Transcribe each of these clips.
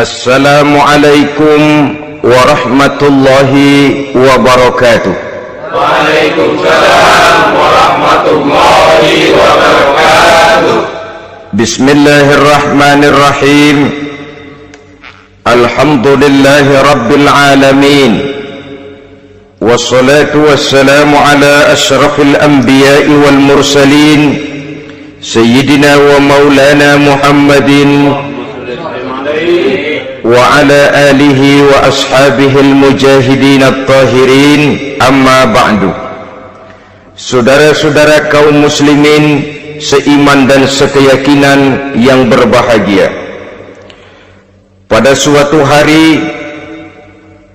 Assalamualaikum warahmatullahi wabarakatuh. Waalaikumsalam warahmatullahi wabarakatuh. Bismillahirrahmanirrahim. Alhamdulillahi rabbil alamin. Wassalatu wassalamu ala asyrafil anbiya'i wal mursalin Sayyidina wa maulana Muhammadin wa ala alihi wa ashabihil mujahidin at-tahirin, amma ba'du. Saudara-saudara kaum muslimin seiman dan sekeyakinan yang berbahagia, pada suatu hari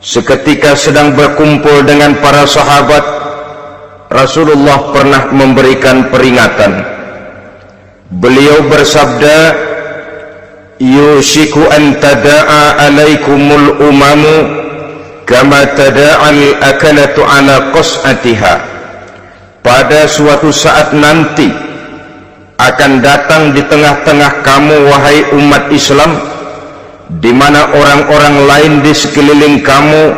seketika sedang berkumpul dengan para sahabat, Rasulullah pernah memberikan peringatan. Beliau bersabda, yushiku an tada'a alaikumul umamu kama tada'al akalatu ala qas'atiha. Pada suatu saat nanti akan datang di tengah-tengah kamu, wahai umat Islam, di mana orang-orang lain di sekeliling kamu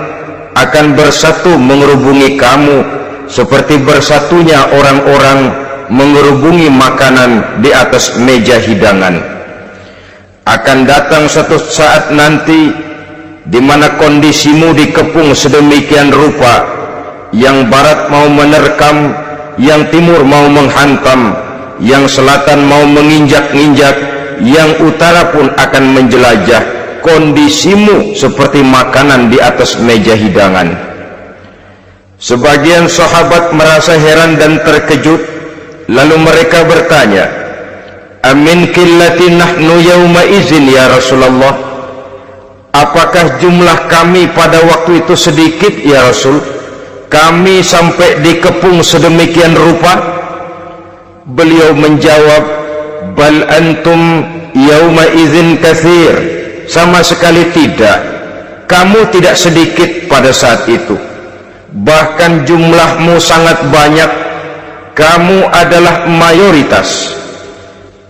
akan bersatu mengerubungi kamu seperti bersatunya orang-orang mengerubungi makanan di atas meja hidangan. Akan datang satu saat nanti di mana kondisimu dikepung sedemikian rupa, yang barat mau menerkam, yang timur mau menghantam, yang selatan mau menginjak-injak, yang utara pun akan menjelajah. Kondisimu seperti makanan di atas meja hidangan. Sebagian sahabat merasa heran dan terkejut, lalu mereka bertanya, amin qillatin nahnu yawma izin ya Rasulullah, apakah jumlah kami pada waktu itu sedikit ya Rasul, kami sampai dikepung sedemikian rupa? Beliau menjawab, bal antum yawma izin katsir, sama sekali tidak, kamu tidak sedikit pada saat itu, bahkan jumlahmu sangat banyak, kamu adalah mayoritas.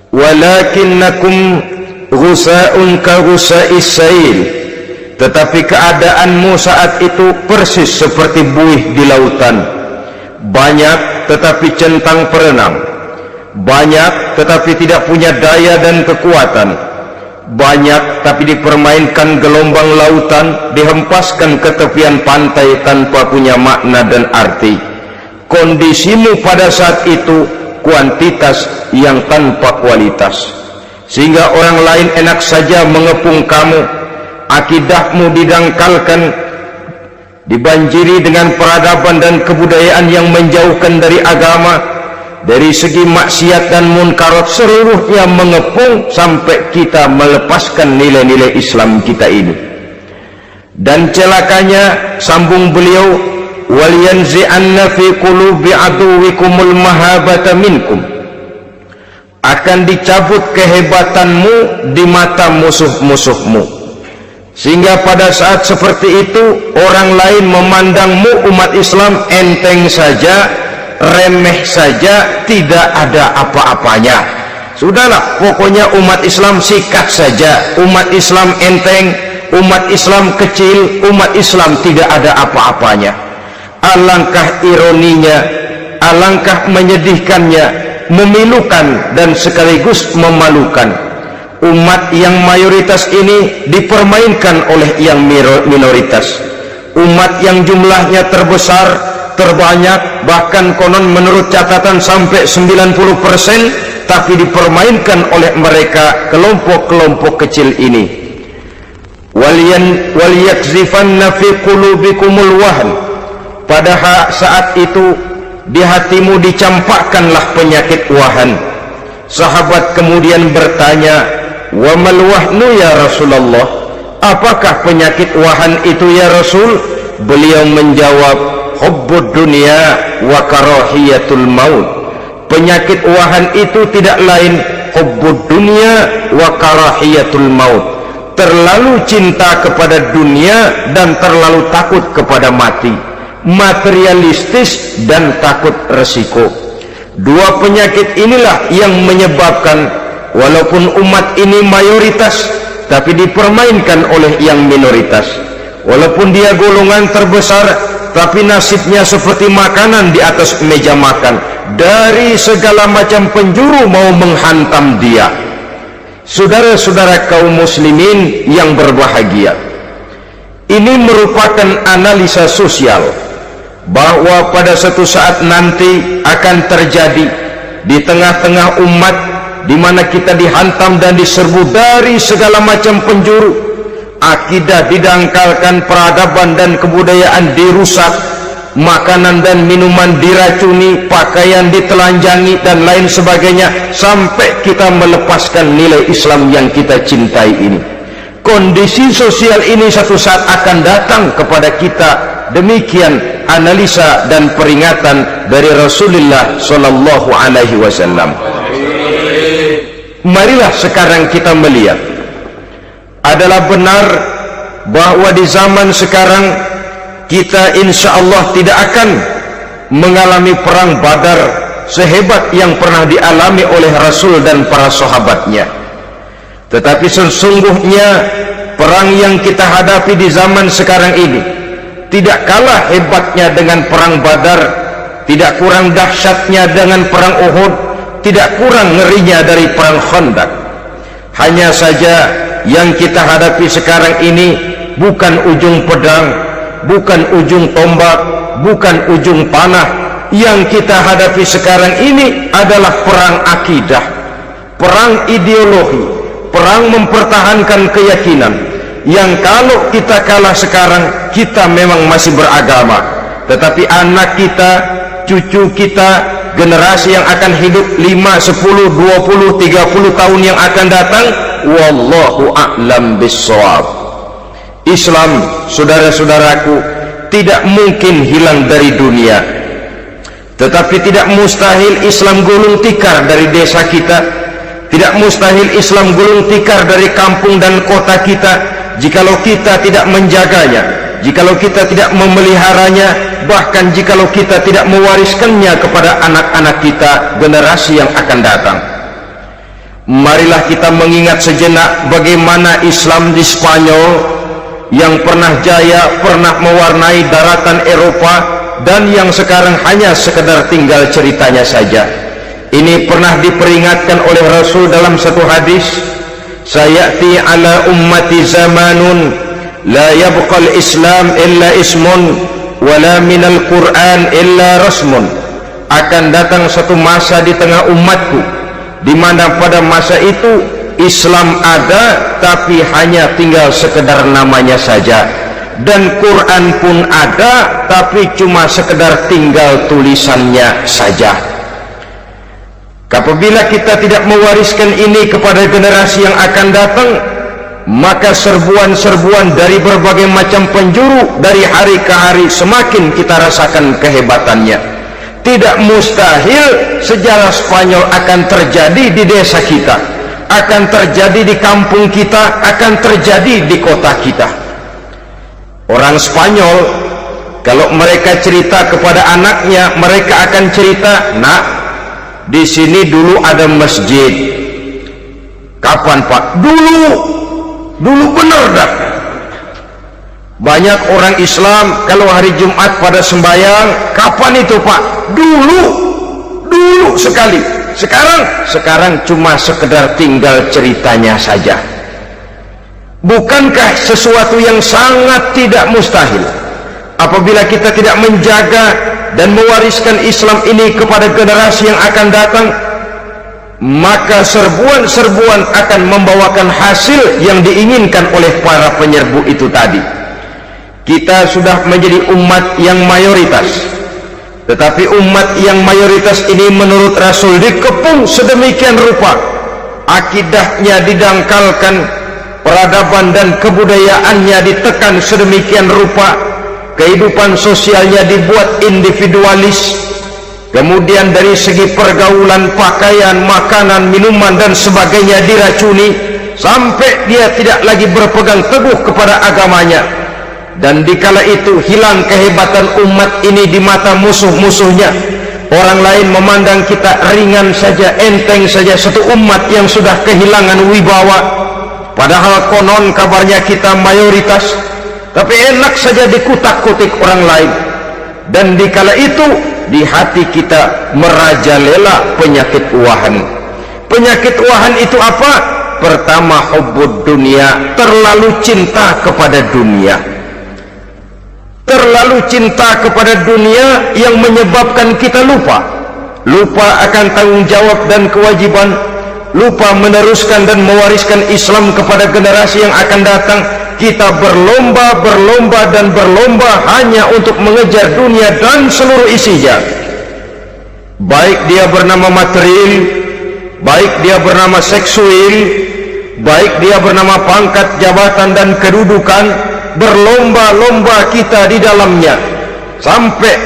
Walakinnakum ghusa'un ka ghusa'is sail, tetapi keadaanmu saat itu persis seperti buih di lautan, banyak tetapi centang perenang, banyak tetapi tidak punya daya dan kekuatan, banyak tapi dipermainkan gelombang lautan, dihempaskan ke tepian pantai tanpa punya makna dan arti. Kondisimu pada saat itu kuantitas yang tanpa kualitas, sehingga orang lain enak saja mengepung kamu. Akidahmu didangkalkan, dibanjiri dengan peradaban dan kebudayaan yang menjauhkan dari agama. Dari segi maksiat dan munkarat seluruhnya mengepung sampai kita melepaskan nilai-nilai Islam kita ini. Dan celakanya, sambung beliau, wal yanzi'anna fi qulubi aduwikumul mahabata minkum, akan dicabut kehebatanmu di mata musuh-musuhmu, sehingga pada saat seperti itu orang lain memandangmu umat Islam enteng saja, remeh saja, tidak ada apa-apanya. Sudahlah, pokoknya umat Islam sikat saja, umat Islam enteng, umat Islam kecil, umat Islam tidak ada apa-apanya. Alangkah ironinya, alangkah menyedihkannya, memilukan dan sekaligus memalukan. Umat yang mayoritas ini dipermainkan oleh yang minoritas. Umat yang jumlahnya terbesar, terbanyak, bahkan konon menurut catatan sampai 90%, tapi dipermainkan oleh mereka kelompok-kelompok kecil ini. Wal yakzifanna fi qulubikumul wahn, pada saat itu di hatimu dicampakkanlah penyakit wahan. Sahabat kemudian bertanya, wa mal wahnu ya Rasulullah, apakah penyakit wahan itu ya Rasul? Beliau menjawab, hubbud dunya wa karahiyatul maut. Penyakit wahan itu tidak lain hubbud dunya wa karahiyatul maut, terlalu cinta kepada dunia dan terlalu takut kepada mati, materialistis dan takut resiko. Dua penyakit inilah yang menyebabkan walaupun umat ini mayoritas, tapi dipermainkan oleh yang minoritas. Walaupun dia golongan terbesar, tapi nasibnya seperti makanan di atas meja makan. Dari segala macam penjuru mau menghantam dia. Saudara-saudara kaum muslimin yang berbahagia, ini merupakan analisa sosial bahwa pada suatu saat nanti akan terjadi di tengah-tengah umat di mana kita dihantam dan diserbu dari segala macam penjuru. Akidah didangkalkan, peradaban dan kebudayaan dirusak, makanan dan minuman diracuni, pakaian ditelanjangi dan lain sebagainya, sampai kita melepaskan nilai Islam yang kita cintai ini. Kondisi sosial ini satu saat akan datang kepada kita. Demikian analisa dan peringatan dari Rasulullah sallallahu alaihi wasallam. Marilah sekarang kita melihat, adalah benar bahwa di zaman sekarang kita insya Allah tidak akan mengalami perang Badar sehebat yang pernah dialami oleh Rasul dan para sahabatnya. Tetapi sesungguhnya perang yang kita hadapi di zaman sekarang ini tidak kalah hebatnya dengan perang Badar, tidak kurang dahsyatnya dengan perang Uhud, tidak kurang ngerinya dari perang Khandaq. Hanya saja yang kita hadapi sekarang ini bukan ujung pedang, bukan ujung tombak, bukan ujung panah. Yang kita hadapi sekarang ini adalah perang akidah, perang ideologi, perang mempertahankan keyakinan. Yang kalau kita kalah sekarang, kita memang masih beragama, tetapi anak kita, cucu kita, generasi yang akan hidup 5, 10, 20, 30 tahun yang akan datang, wallahu a'lam bissawab. Islam, saudara-saudaraku, tidak mungkin hilang dari dunia, tetapi tidak mustahil Islam gulung tikar dari desa kita, tidak mustahil Islam gulung tikar dari kampung dan kota kita, jikalau kita tidak menjaganya, jikalau kita tidak memeliharanya, bahkan jikalau kita tidak mewariskannya kepada anak-anak kita, generasi yang akan datang. Marilah kita mengingat sejenak bagaimana Islam di Spanyol yang pernah jaya, pernah mewarnai daratan Eropa, dan yang sekarang hanya sekedar tinggal ceritanya saja. Ini pernah diperingatkan oleh Rasul dalam satu hadis, sayati ala ummati zamanun la yabqal Islam illa ismun wala minal Quran illa rasmun. Akan datang satu masa di tengah umatku di mana pada masa itu Islam ada tapi hanya tinggal sekedar namanya saja, dan Quran pun ada tapi cuma sekedar tinggal tulisannya saja. Apabila kita tidak mewariskan ini kepada generasi yang akan datang, maka serbuan-serbuan dari berbagai macam penjuru dari hari ke hari semakin kita rasakan kehebatannya. Tidak mustahil sejarah Spanyol akan terjadi di desa kita, akan terjadi di kampung kita, akan terjadi di kota kita. Orang Spanyol kalau mereka cerita kepada anaknya, mereka akan cerita, "Nak, di sini dulu ada masjid." Kapan, Pak? Dulu benar dah. Banyak orang Islam kalau hari Jumat pada sembahyang, kapan itu, Pak? Dulu sekali. Sekarang cuma sekedar tinggal ceritanya saja. Bukankah sesuatu yang sangat tidak mustahil apabila kita tidak menjaga dan mewariskan Islam ini kepada generasi yang akan datang, maka serbuan-serbuan akan membawakan hasil yang diinginkan oleh para penyerbu itu tadi. Kita sudah menjadi umat yang mayoritas, tetapi umat yang mayoritas ini menurut Rasul dikepung sedemikian rupa, akidahnya didangkalkan, peradaban dan kebudayaannya ditekan sedemikian rupa, kehidupan sosialnya dibuat individualis, kemudian dari segi pergaulan, pakaian, makanan, minuman dan sebagainya diracuni, sampai dia tidak lagi berpegang teguh kepada agamanya. Dan dikala itu hilang kehebatan umat ini di mata musuh-musuhnya. Orang lain memandang kita ringan saja, enteng saja, satu umat yang sudah kehilangan wibawa. padahal konon kabarnya kita mayoritas, tapi enak saja dikutak-kutik orang lain. Dan dikala itu di hati kita merajalela penyakit wahan. Penyakit wahan itu apa? Pertama, hubbud dunia, terlalu cinta kepada dunia. Terlalu cinta kepada dunia yang menyebabkan kita lupa akan tanggung jawab dan kewajiban, lupa meneruskan dan mewariskan Islam kepada generasi yang akan datang. Kita berlomba hanya untuk mengejar dunia dan seluruh isinya, baik dia bernama material, baik dia bernama seksual, baik dia bernama pangkat, jabatan dan kedudukan. Berlomba-lomba kita di dalamnya sampai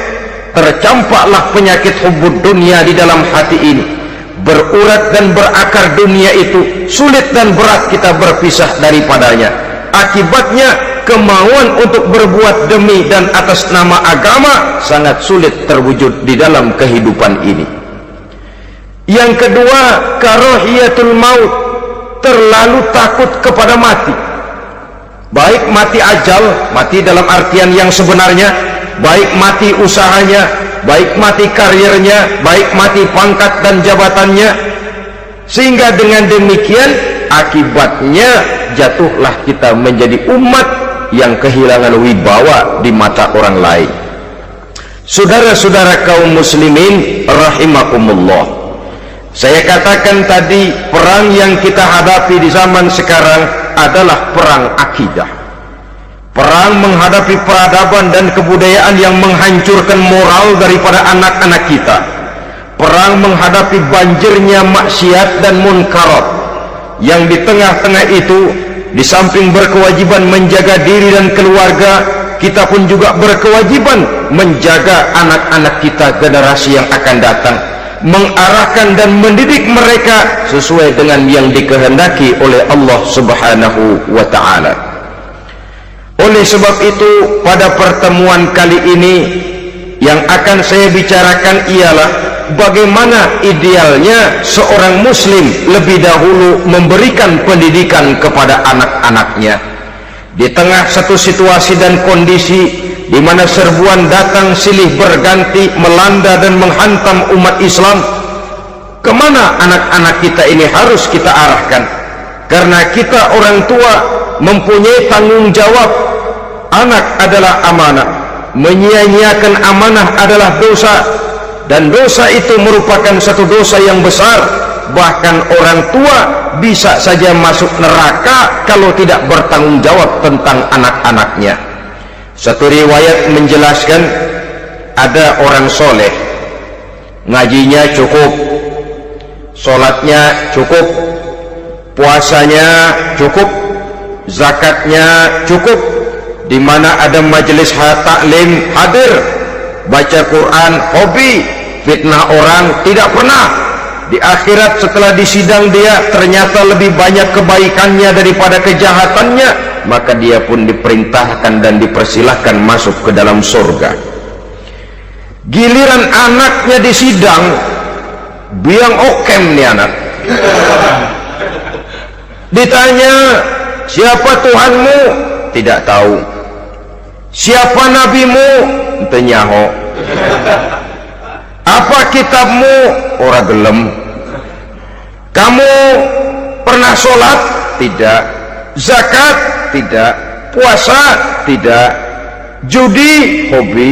tercampaklah penyakit hubbud dunia di dalam hati ini. Berurat dan berakar dunia itu, sulit dan berat kita berpisah daripadanya. Akibatnya kemauan untuk berbuat demi dan atas nama agama sangat sulit terwujud di dalam kehidupan ini. Yang kedua, karahiyatul maut, terlalu takut kepada mati. Baik mati ajal, mati dalam artian yang sebenarnya, baik mati usahanya, baik mati karirnya, baik mati pangkat dan jabatannya. Sehingga dengan demikian akibatnya jatuhlah kita menjadi umat yang kehilangan wibawa di mata orang lain. Saudara-saudara kaum muslimin rahimakumullah, saya katakan tadi, perang yang kita hadapi di zaman sekarang adalah perang akidah. Perang menghadapi peradaban dan kebudayaan yang menghancurkan moral daripada anak-anak kita. Perang menghadapi banjirnya maksiat dan munkarat, yang di tengah-tengah itu, di samping berkewajiban menjaga diri dan keluarga, kita pun juga berkewajiban menjaga anak-anak kita, generasi yang akan datang, mengarahkan dan mendidik mereka sesuai dengan yang dikehendaki oleh Allah Subhanahu wa ta'ala. Oleh sebab itu, pada pertemuan kali ini yang akan saya bicarakan ialah bagaimana idealnya seorang muslim lebih dahulu memberikan pendidikan kepada anak-anaknya. Di tengah satu situasi dan kondisi di mana serbuan datang silih berganti melanda dan menghantam umat Islam, kemana anak-anak kita ini harus kita arahkan? Karena kita orang tua mempunyai tanggung jawab. Anak adalah amanah, menyia-nyiakan amanah adalah dosa, dan dosa itu merupakan satu dosa yang besar. Bahkan orang tua bisa saja masuk neraka kalau tidak bertanggung jawab tentang anak-anaknya. Satu riwayat menjelaskan, ada orang soleh, ngajinya cukup, sholatnya cukup, puasanya cukup, zakatnya cukup, di mana ada majelis taklim hadir, baca Quran hobi, fitnah orang tidak pernah. Di akhirat setelah disidang dia ternyata lebih banyak kebaikannya daripada kejahatannya, maka dia pun diperintahkan dan dipersilahkan masuk ke dalam surga. Giliran anaknya disidang, biang okem nih anak. Ditanya, siapa Tuhanmu? Tidak tahu. Siapa nabimu? Ente nyaho. Apa kitabmu? Ora gelem. Kamu pernah sholat? Tidak. Zakat? Tidak. Puasa? Tidak. Judi? Hobi.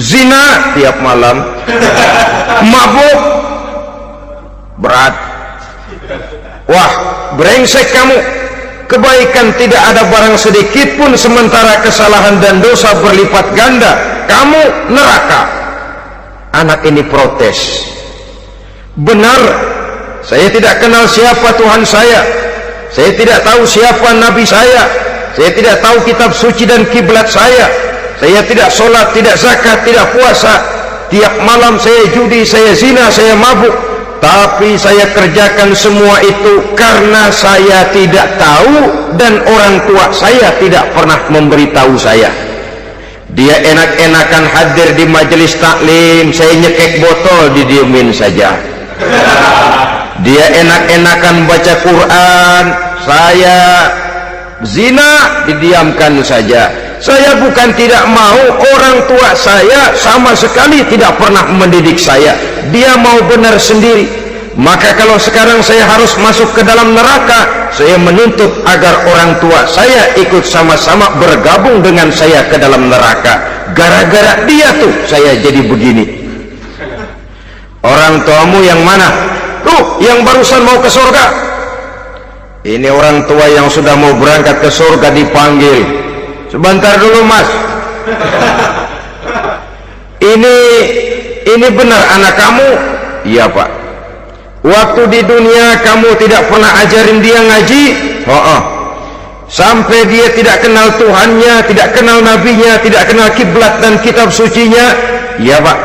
Zina? Tiap malam. Mabuk? Berat. Wah, brengsek kamu. Kebaikan tidak ada barang sedikit pun, sementara kesalahan dan dosa berlipat ganda. Kamu neraka. Anak ini protes. Benar, saya tidak kenal siapa Tuhan saya. Saya tidak tahu siapa Nabi saya. Saya tidak tahu kitab suci dan kiblat saya. Saya tidak sholat, tidak zakat, tidak puasa. Tiap malam saya judi, saya zina, saya mabuk. Tapi saya kerjakan semua itu karena saya tidak tahu dan orang tua saya tidak pernah memberitahu saya. Dia enak-enakan hadir di majelis taklim, saya nyekek botol, didiemin saja. Dia enak-enakan baca Quran, saya zina, didiamkan saja. Saya bukan tidak mau, orang tua saya sama sekali tidak pernah mendidik saya, dia mau benar sendiri. Maka kalau sekarang saya harus masuk ke dalam neraka, saya menuntut agar orang tua saya ikut sama-sama bergabung dengan saya ke dalam neraka. Gara-gara dia tuh saya jadi begini. Orang tuamu yang mana? Tuh, yang barusan mau ke surga. Ini orang tua yang sudah mau berangkat ke surga dipanggil. Sebentar dulu mas. Ini benar anak kamu? Iya pak. Waktu di dunia kamu tidak pernah ajarin dia ngaji? Sampai dia tidak kenal Tuhannya, tidak kenal nabinya, tidak kenal kiblat dan kitab sucinya? Iya pak.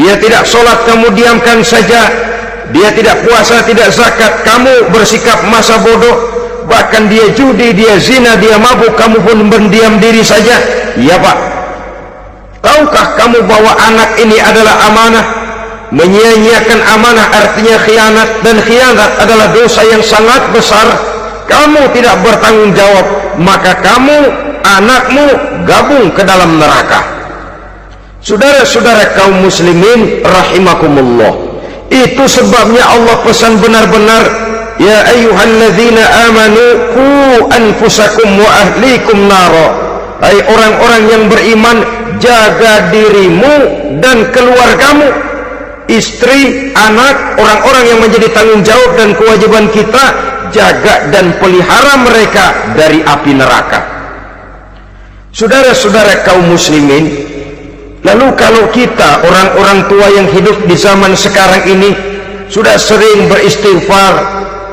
Dia tidak sholat, kamu diamkan saja. Dia tidak puasa, tidak zakat, kamu bersikap masa bodoh. Bahkan dia judi, dia zina, dia mabuk, kamu pun berdiam diri saja. Iya pak. Tahukah kamu bahwa anak ini adalah amanah? Menyia-nyiakan amanah artinya khianat, dan khianat adalah dosa yang sangat besar. Kamu tidak bertanggung jawab, maka kamu, anakmu gabung ke dalam neraka. Saudara-saudara kaum muslimin rahimakumullah, itu sebabnya Allah pesan benar-benar, ya ayyuhalladzina amanu qu anfusakum wa ahlikum nara. Hai orang-orang yang beriman, jaga dirimu dan keluargamu, istri, anak, orang-orang yang menjadi tanggung jawab dan kewajiban kita, jaga dan pelihara mereka dari api neraka. Saudara-saudara kaum muslimin, lalu kalau kita orang-orang tua yang hidup di zaman sekarang ini sudah sering beristighfar,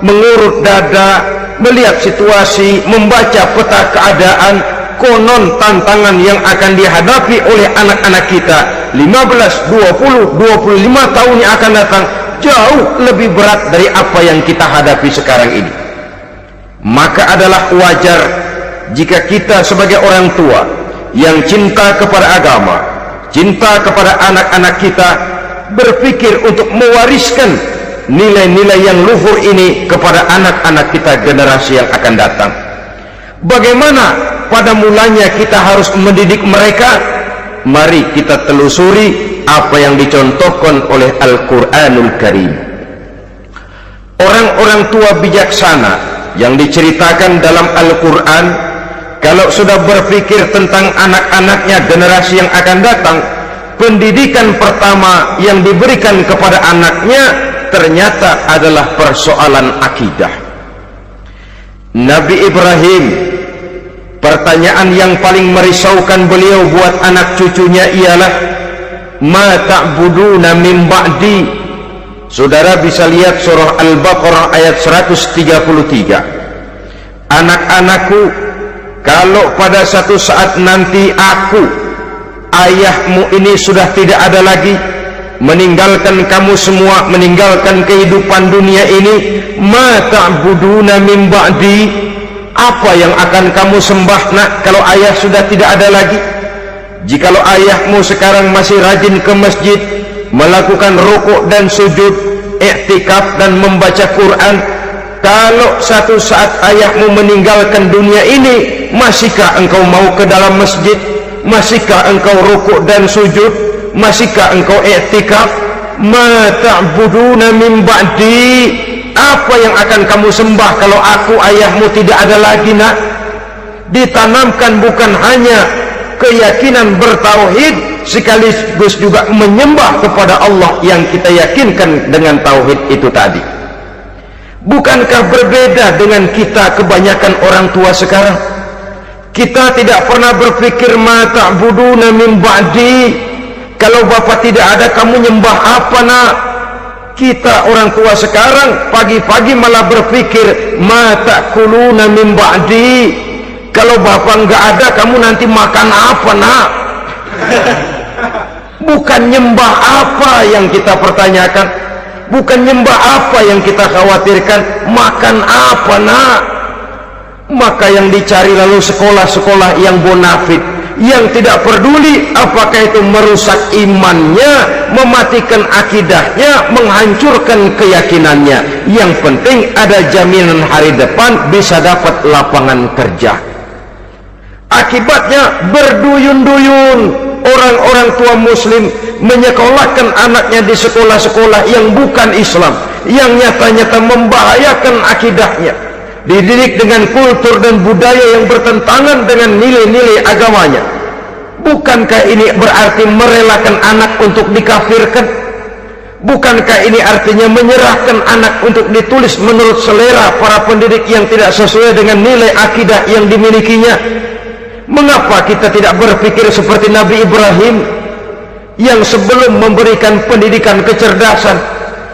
mengurut dada, melihat situasi, membaca peta keadaan, konon tantangan yang akan dihadapi oleh anak-anak kita 15, 20, 25 tahun yang akan datang jauh lebih berat dari apa yang kita hadapi sekarang ini. Maka adalah wajar jika kita sebagai orang tua yang cinta kepada agama, cinta kepada anak-anak kita, berpikir untuk mewariskan nilai-nilai yang luhur ini kepada anak-anak kita generasi yang akan datang. Bagaimana pada mulanya kita harus mendidik mereka? Mari kita telusuri apa yang dicontohkan oleh Al-Quranul Karim. Orang-orang tua bijaksana yang diceritakan dalam Al-Quran, kalau sudah berpikir tentang anak-anaknya generasi yang akan datang, pendidikan pertama yang diberikan kepada anaknya ternyata adalah persoalan akidah. Nabi Ibrahim, pertanyaan yang paling merisaukan beliau buat anak cucunya ialah, ma ta'buduna min ba'di. Saudara bisa lihat surah Al-Baqarah ayat 133. Anak-anakku, kalau pada satu saat nanti aku, ayahmu ini sudah tidak ada lagi, meninggalkan kamu semua, meninggalkan kehidupan dunia ini, ma ta'buduna min ba'di, apa yang akan kamu sembah nak kalau ayah sudah tidak ada lagi? Jikalau ayahmu sekarang masih rajin ke masjid, melakukan rukuk dan sujud, i'tikaf dan membaca Quran, kalau satu saat ayahmu meninggalkan dunia ini, masihkah engkau mau ke dalam masjid? Masihkah engkau rukuk dan sujud? Masihkah engkau i'tikaf? Ma ta'buduna min ba'di, apa yang akan kamu sembah kalau aku ayahmu tidak ada lagi nak? Ditanamkan bukan hanya keyakinan bertauhid, sekaligus juga menyembah kepada Allah yang kita yakinkan dengan tauhid itu tadi. Bukankah berbeda dengan kita kebanyakan orang tua sekarang? Kita tidak pernah berpikir ma ta'buduna min ba'di, kalau bapak tidak ada kamu nyembah apa nak? Kita orang tua sekarang pagi-pagi malah berpikir ma ta'kuluna min ba'di, kalau bapak enggak ada kamu nanti makan apa nak? Bukan nyembah apa yang kita pertanyakan, bukan nyembah apa yang kita khawatirkan, makan apa nak? Maka yang dicari lalu sekolah-sekolah yang bonafit, yang tidak peduli apakah itu merusak imannya, mematikan akidahnya, menghancurkan keyakinannya. Yang penting ada jaminan hari depan bisa dapat lapangan kerja. Akibatnya berduyun-duyun orang-orang tua muslim menyekolahkan anaknya di sekolah-sekolah yang bukan Islam, yang nyata-nyata membahayakan akidahnya, dididik dengan kultur dan budaya yang bertentangan dengan nilai-nilai agamanya. Bukankah ini berarti merelakan anak untuk dikafirkan? Bukankah ini artinya menyerahkan anak untuk ditulis menurut selera para pendidik yang tidak sesuai dengan nilai akidah yang dimilikinya? Mengapa kita tidak berpikir seperti Nabi Ibrahim yang sebelum memberikan pendidikan kecerdasan,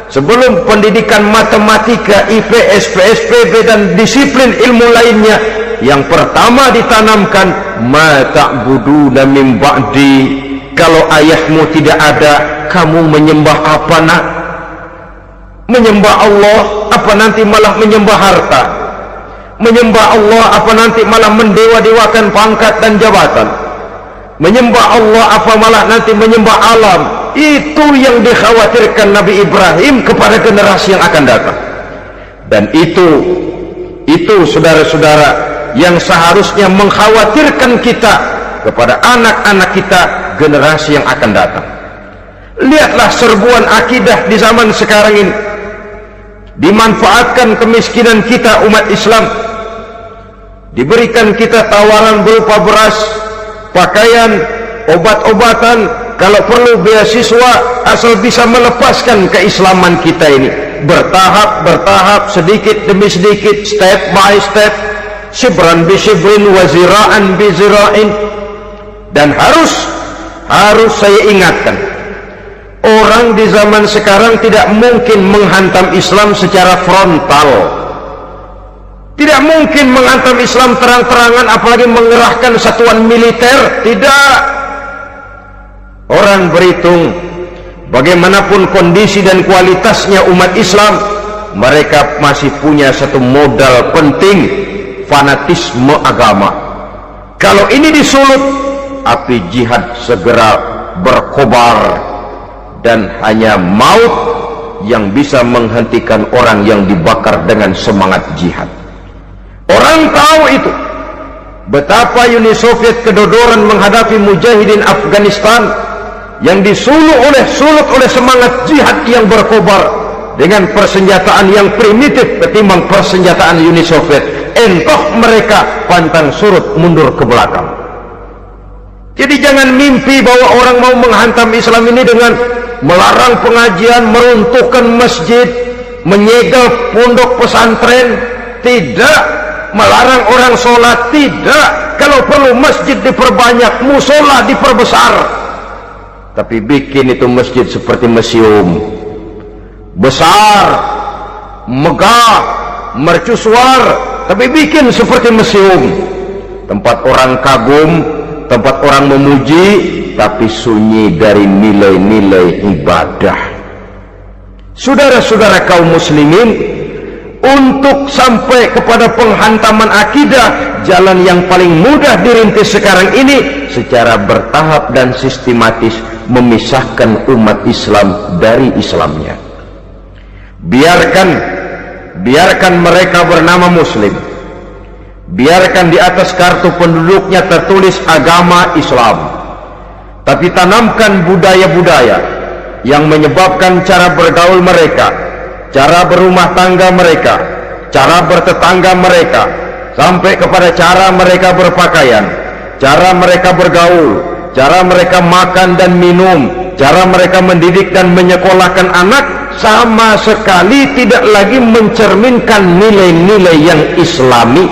sebelum pendidikan matematika, IPS, PSPB dan disiplin ilmu lainnya, yang pertama ditanamkan, ma ta'buduna min ba'di, kalau ayahmu tidak ada, kamu menyembah apa nak? Menyembah Allah, apa nanti malah menyembah harta? Menyembah Allah, apa nanti malah mendewa-dewakan pangkat dan jabatan? Menyembah Allah, apa malah nanti menyembah alam? Itu yang dikhawatirkan Nabi Ibrahim kepada generasi yang akan datang. Dan itu saudara-saudara yang seharusnya mengkhawatirkan kita kepada anak-anak kita, generasi yang akan datang. Lihatlah serbuan akidah di zaman sekarang ini, dimanfaatkan kemiskinan kita umat Islam, diberikan kita tawaran berupa beras, pakaian, obat-obatan, kalau perlu beasiswa, asal bisa melepaskan keislaman kita ini. Bertahap, sedikit demi sedikit, step by step, shibran bi shibrin wa zira'an bi zira'in. Dan harus saya ingatkan, orang di zaman sekarang tidak mungkin menghantam Islam secara frontal, tidak mungkin menghantam Islam terang-terangan, apalagi mengerahkan satuan militer. Tidak. Orang berhitung bagaimanapun kondisi dan kualitasnya umat Islam, mereka masih punya satu modal penting, fanatisme agama. Kalau ini disulut, api jihad segera berkobar, dan hanya maut yang bisa menghentikan orang yang dibakar dengan semangat jihad. Orang tahu itu, betapa Uni Soviet kedodoran menghadapi mujahidin Afghanistan yang disulut oleh semangat jihad yang berkobar dengan persenjataan yang primitif ketimbang persenjataan Uni Soviet. Entah mereka pantang surut mundur ke belakang. Jadi jangan mimpi bahwa orang mau menghantam Islam ini dengan melarang pengajian, meruntuhkan masjid, menyegel pondok pesantren. Tidak. Melarang orang sholat. Tidak. Kalau perlu masjid diperbanyak, musola diperbesar. Tapi bikin itu masjid seperti museum, besar, megah, mercusuar, tapi bikin seperti museum, tempat orang kagum, tempat orang memuji, tapi sunyi dari nilai-nilai ibadah. Saudara-saudara kaum muslimin, untuk sampai kepada penghantaman akidah, jalan yang paling mudah dirintis sekarang ini secara bertahap dan sistematis, memisahkan umat Islam dari Islamnya. Biarkan mereka bernama muslim, biarkan di atas kartu penduduknya tertulis agama Islam, tapi tanamkan budaya-budaya yang menyebabkan cara bergaul mereka, cara berumah tangga mereka, cara bertetangga mereka, sampai kepada cara mereka berpakaian, cara mereka bergaul, cara mereka makan dan minum, cara mereka mendidik dan menyekolahkan anak, sama sekali tidak lagi mencerminkan nilai-nilai yang islami.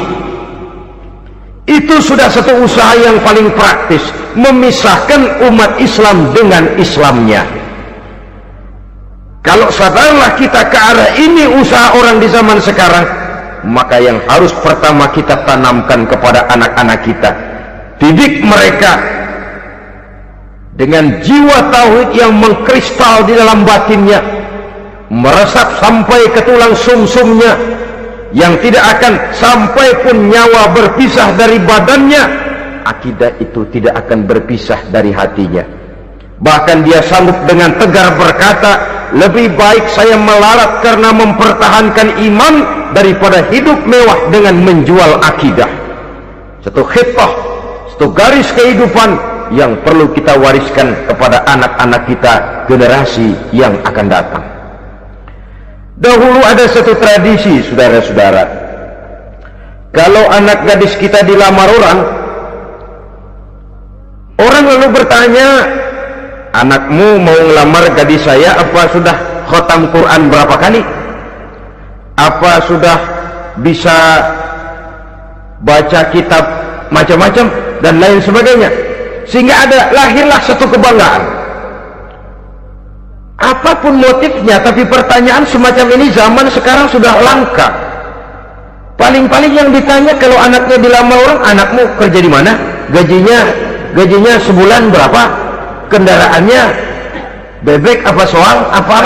Itu sudah satu usaha yang paling praktis, memisahkan umat Islam dengan Islamnya. Kalau sadarlah kita ke arah ini usaha orang di zaman sekarang, maka yang harus pertama kita tanamkan kepada anak-anak kita, didik mereka dengan jiwa tauhid yang mengkristal di dalam batinnya, meresap sampai ke tulang sumsumnya, yang tidak akan sampai pun nyawa berpisah dari badannya, akidah itu tidak akan berpisah dari hatinya. Bahkan dia sanggup dengan tegar berkata, lebih baik saya melarat karena mempertahankan iman daripada hidup mewah dengan menjual akidah. Satu khitbah, satu garis kehidupan yang perlu kita wariskan kepada anak-anak kita, generasi yang akan datang. Dahulu ada satu tradisi, saudara-saudara. Kalau anak gadis kita dilamar orang lalu bertanya, anakmu mau ngelamar gadis saya, apa sudah khatam Quran berapa kali? Apa sudah bisa baca kitab macam-macam dan lain sebagainya? Sehingga lahirlah satu kebanggaan. Apapun motifnya, tapi pertanyaan semacam ini zaman sekarang sudah langka. Paling-paling yang ditanya kalau anaknya dilamar orang, anakmu kerja di mana? Gajinya sebulan berapa? Kendaraannya bebek apa soal apa?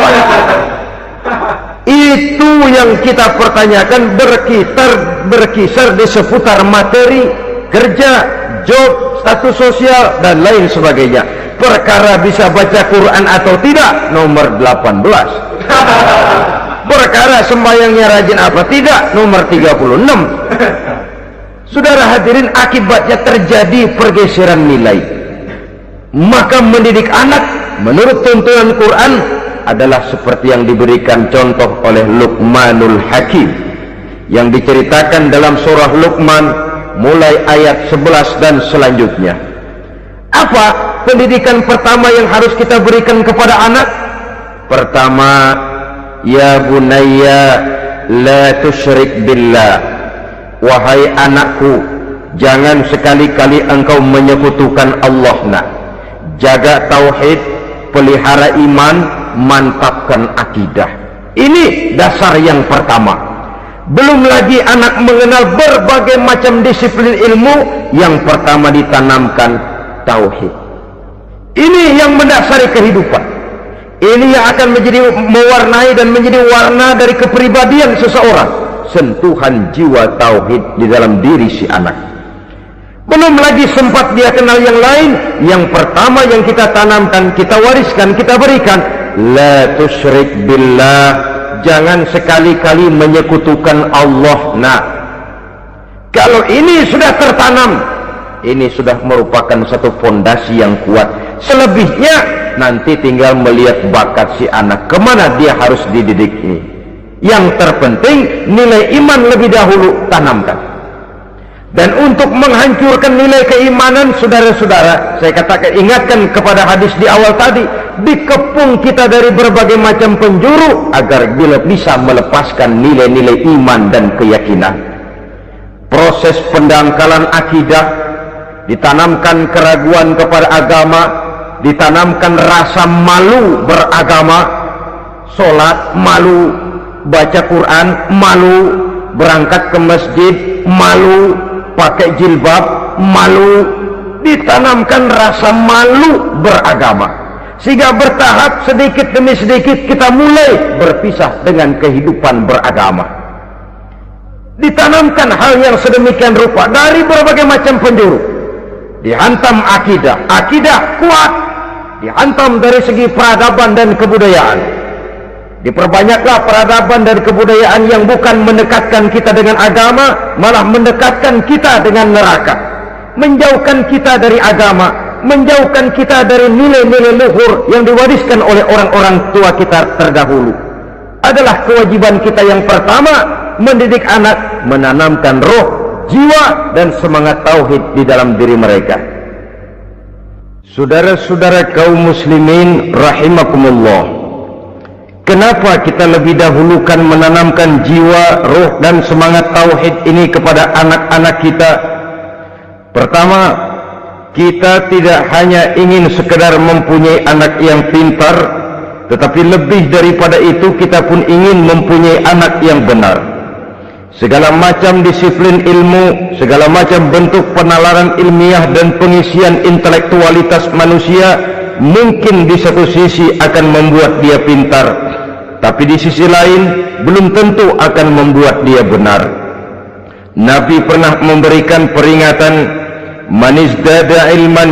Itu yang kita pertanyakan, berkisar di seputar materi, kerja, job, status sosial dan lain sebagainya. Perkara bisa baca Quran atau tidak nomor 18. Perkara sembahyangnya rajin apa tidak nomor 36. Saudara hadirin, akibatnya terjadi pergeseran nilai. Maka mendidik anak menurut tuntunan Quran adalah seperti yang diberikan contoh oleh Luqmanul Hakim yang diceritakan dalam surah Luqman mulai ayat 11 dan selanjutnya. Apa pendidikan pertama yang harus kita berikan kepada anak? Pertama, ya bunayya la tusyrik billah, wahai anakku, jangan sekali-kali engkau menyekutukan Allah. Nak, jaga tauhid, pelihara iman, mantapkan akidah. Ini dasar yang pertama. Belum lagi anak mengenal berbagai macam disiplin ilmu, yang pertama ditanamkan tauhid. Ini yang mendasari kehidupan. Ini yang akan mewarnai dan menjadi warna dari kepribadian seseorang. Sentuhan jiwa tauhid di dalam diri si anak. Belum lagi sempat dia kenal yang lain. Yang pertama yang kita tanamkan, kita wariskan, kita berikan, la tusyrik billah, jangan sekali-kali menyekutukan Allah. Nah, kalau ini sudah tertanam, ini sudah merupakan satu fondasi yang kuat. Selebihnya nanti tinggal melihat bakat si anak, kemana dia harus dididik ini. Yang terpenting nilai iman lebih dahulu tanamkan. Dan untuk menghancurkan nilai keimanan, saudara-saudara, saya katakan, ingatkan kepada hadis di awal tadi, dikepung kita dari berbagai macam penjuru agar bila bisa melepaskan nilai-nilai iman dan keyakinan. Proses pendangkalan akidah, ditanamkan keraguan kepada agama, ditanamkan rasa malu beragama, sholat malu, baca Quran malu, berangkat ke masjid malu, pakai jilbab malu, ditanamkan rasa malu beragama, sehingga bertahap sedikit demi sedikit kita mulai berpisah dengan kehidupan beragama. Ditanamkan hal yang sedemikian rupa dari berbagai macam penjuru. Dihantam akidah kuat, dihantam dari segi peradaban dan kebudayaan. Diperbanyaklah peradaban dan kebudayaan yang bukan mendekatkan kita dengan agama, malah mendekatkan kita dengan neraka, menjauhkan kita dari agama, menjauhkan kita dari nilai-nilai luhur yang diwariskan oleh orang-orang tua kita terdahulu. Adalah kewajiban kita yang pertama, mendidik anak, menanamkan roh, jiwa dan semangat tauhid di dalam diri mereka. Saudara-saudara kaum muslimin rahimakumullah, kenapa kita lebih dahulukan menanamkan jiwa, roh dan semangat tauhid ini kepada anak-anak kita? Pertama, kita tidak hanya ingin sekedar mempunyai anak yang pintar, tetapi lebih daripada itu kita pun ingin mempunyai anak yang benar. Segala macam disiplin ilmu, segala macam bentuk penalaran ilmiah dan pengisian intelektualitas manusia mungkin di satu sisi akan membuat dia pintar, tapi di sisi lain belum tentu akan membuat dia benar. Nabi pernah memberikan peringatan, man izdada ilman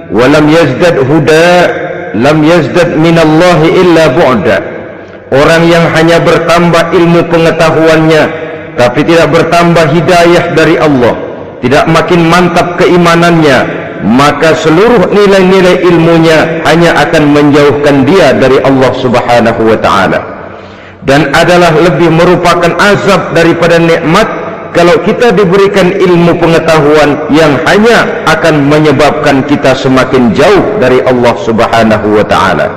wa lam yazdad huda lam yazdad minallahi illa bu'da. Orang yang hanya bertambah ilmu pengetahuannya tapi tidak bertambah hidayah dari Allah, tidak makin mantap keimanannya, maka seluruh nilai-nilai ilmunya hanya akan menjauhkan dia dari Allah Subhanahu wa ta'ala. Dan adalah lebih merupakan azab daripada nikmat kalau kita diberikan ilmu pengetahuan yang hanya akan menyebabkan kita semakin jauh dari Allah Subhanahu wa ta'ala.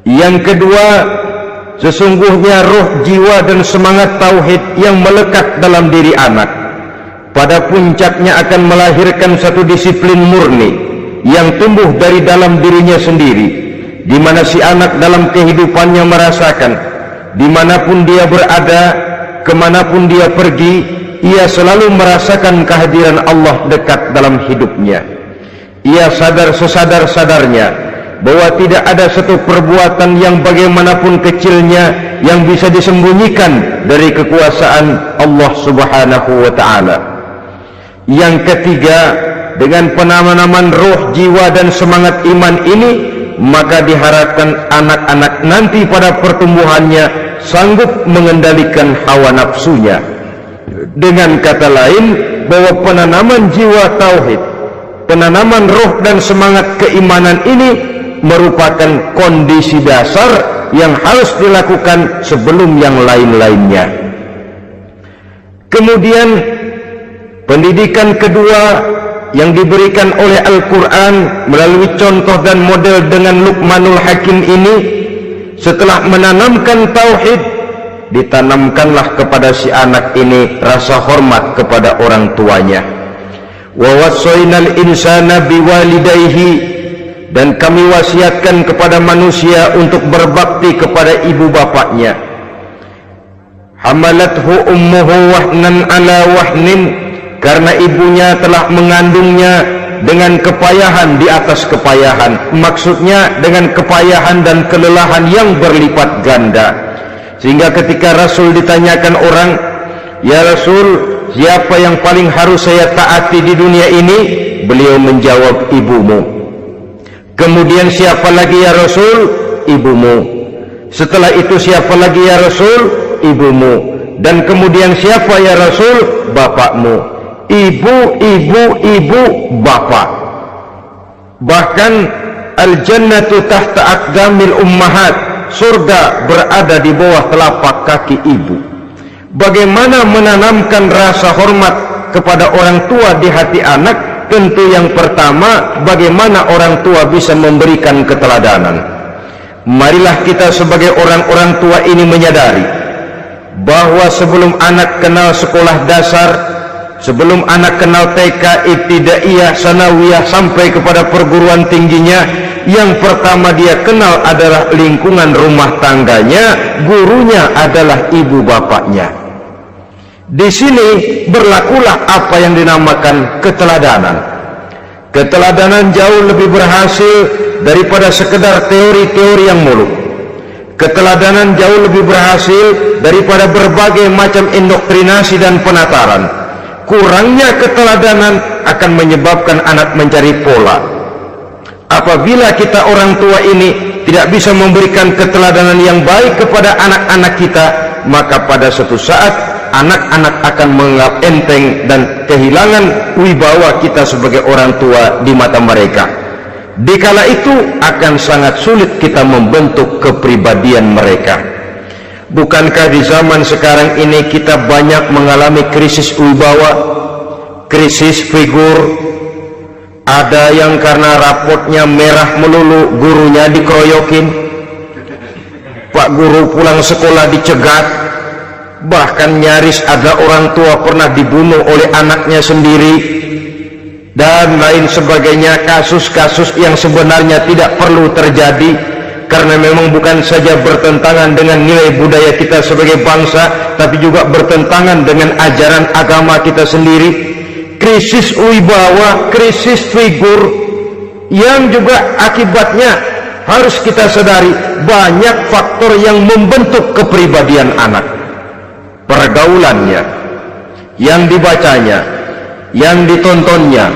Yang kedua, sesungguhnya roh, jiwa dan semangat tauhid yang melekat dalam diri anak pada puncaknya akan melahirkan satu disiplin murni yang tumbuh dari dalam dirinya sendiri, di mana si anak dalam kehidupannya merasakan dimanapun dia berada, kemanapun dia pergi, ia selalu merasakan kehadiran Allah dekat dalam hidupnya. Ia sadar sesadar-sadarnya bahwa tidak ada satu perbuatan yang bagaimanapun kecilnya yang bisa disembunyikan dari kekuasaan Allah Subhanahu wa ta'ala. Yang ketiga, dengan penanaman roh, jiwa dan semangat iman ini, maka diharapkan anak-anak nanti pada pertumbuhannya sanggup mengendalikan hawa nafsunya. Dengan kata lain, bahwa penanaman jiwa tauhid, penanaman roh dan semangat keimanan ini merupakan kondisi dasar yang harus dilakukan sebelum yang lain-lainnya. Kemudian pendidikan kedua yang diberikan oleh Al-Quran melalui contoh dan model dengan Luqmanul Hakim ini, setelah menanamkan tauhid, ditanamkanlah kepada si anak ini rasa hormat kepada orang tuanya. Wa wassaynal insana biwalidayhi, dan kami wasiatkan kepada manusia untuk berbakti kepada ibu bapaknya. Hamalathu ummuhu wahnan ala wahnin, karena ibunya telah mengandungnya dengan kepayahan di atas kepayahan, maksudnya dengan kepayahan dan kelelahan yang berlipat ganda. Sehingga ketika Rasul ditanyakan orang, "Ya Rasul, siapa yang paling harus saya taati di dunia ini?" Beliau menjawab, "Ibumu." Kemudian, "Siapa lagi ya Rasul?" "Ibumu." Setelah itu, "Siapa lagi ya Rasul?" "Ibumu." Dan kemudian, "Siapa ya Rasul?" "Bapakmu." Ibu, ibu, ibu, bapak. Bahkan al-jannatu tahta aqdamil ummahat, surga berada di bawah telapak kaki ibu. Bagaimana menanamkan rasa hormat kepada orang tua di hati anak? Tentu yang pertama, bagaimana orang tua bisa memberikan keteladanan. Marilah kita sebagai orang-orang tua ini menyadari bahwa sebelum anak kenal sekolah dasar, sebelum anak kenal TK, ibtidaiyah, sanawiyah sampai kepada perguruan tingginya, yang pertama dia kenal adalah lingkungan rumah tangganya, gurunya adalah ibu bapaknya. Di sini berlakulah apa yang dinamakan keteladanan. Keteladanan jauh lebih berhasil daripada sekedar teori-teori yang muluk. Keteladanan jauh lebih berhasil daripada berbagai macam indoktrinasi dan penataran. Kurangnya keteladanan akan menyebabkan anak mencari pola. Apabila kita orang tua ini tidak bisa memberikan keteladanan yang baik kepada anak-anak kita, maka pada suatu saat anak-anak akan menganggap enteng dan kehilangan wibawa kita sebagai orang tua di mata mereka. Dikala itu akan sangat sulit kita membentuk kepribadian mereka. Bukankah di zaman sekarang ini kita banyak mengalami krisis wibawa, krisis figur? Ada yang karena rapotnya merah melulu, gurunya dikeroyokin, Pak Guru pulang sekolah dicegat, bahkan nyaris ada orang tua pernah dibunuh oleh anaknya sendiri, dan lain sebagainya. Kasus-kasus yang sebenarnya tidak perlu terjadi, karena memang bukan saja bertentangan dengan nilai budaya kita sebagai bangsa, tapi juga bertentangan dengan ajaran agama kita sendiri. Krisis wibawa, krisis figur, yang juga akibatnya harus kita sadari banyak faktor yang membentuk kepribadian anak. Pergaulannya, yang dibacanya, yang ditontonnya,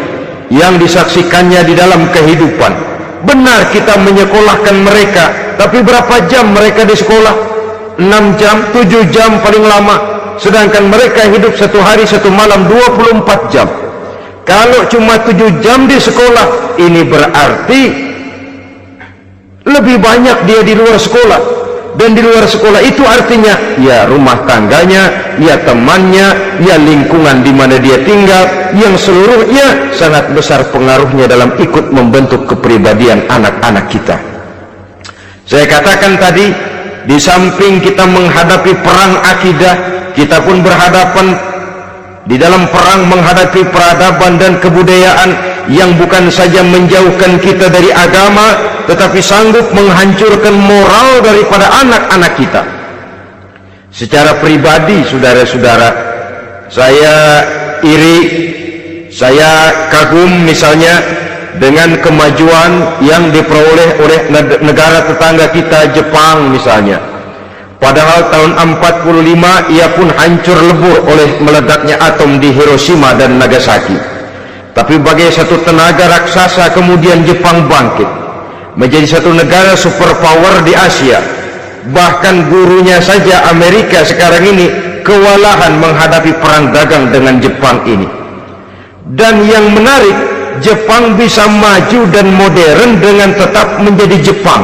yang disaksikannya di dalam kehidupan. Benar kita menyekolahkan mereka, tapi berapa jam mereka di sekolah? 6 jam, 7 jam paling lama. Sedangkan mereka hidup satu hari satu malam 24 jam. Kalau cuma 7 jam di sekolah, ini berarti lebih banyak dia di luar sekolah. Dan di luar sekolah itu artinya ya rumah tangganya, ya temannya, ya lingkungan di mana dia tinggal, yang seluruhnya sangat besar pengaruhnya dalam ikut membentuk kepribadian anak-anak kita. Saya katakan tadi, di samping kita menghadapi perang akidah, kita pun berhadapan di dalam perang menghadapi peradaban dan kebudayaan yang bukan saja menjauhkan kita dari agama, tetapi sanggup menghancurkan moral daripada anak-anak kita. Secara pribadi, saudara-saudara, saya iri, saya kagum misalnya dengan kemajuan yang diperoleh oleh negara tetangga kita, Jepang misalnya. Padahal tahun 45 ia pun hancur lebur oleh meledaknya atom di Hiroshima dan Nagasaki. Tapi bagai satu tenaga raksasa kemudian Jepang bangkit menjadi satu negara superpower di Asia. Bahkan gurunya saja Amerika sekarang ini kewalahan menghadapi perang dagang dengan Jepang ini. Dan yang menarik, Jepang bisa maju dan modern dengan tetap menjadi Jepang,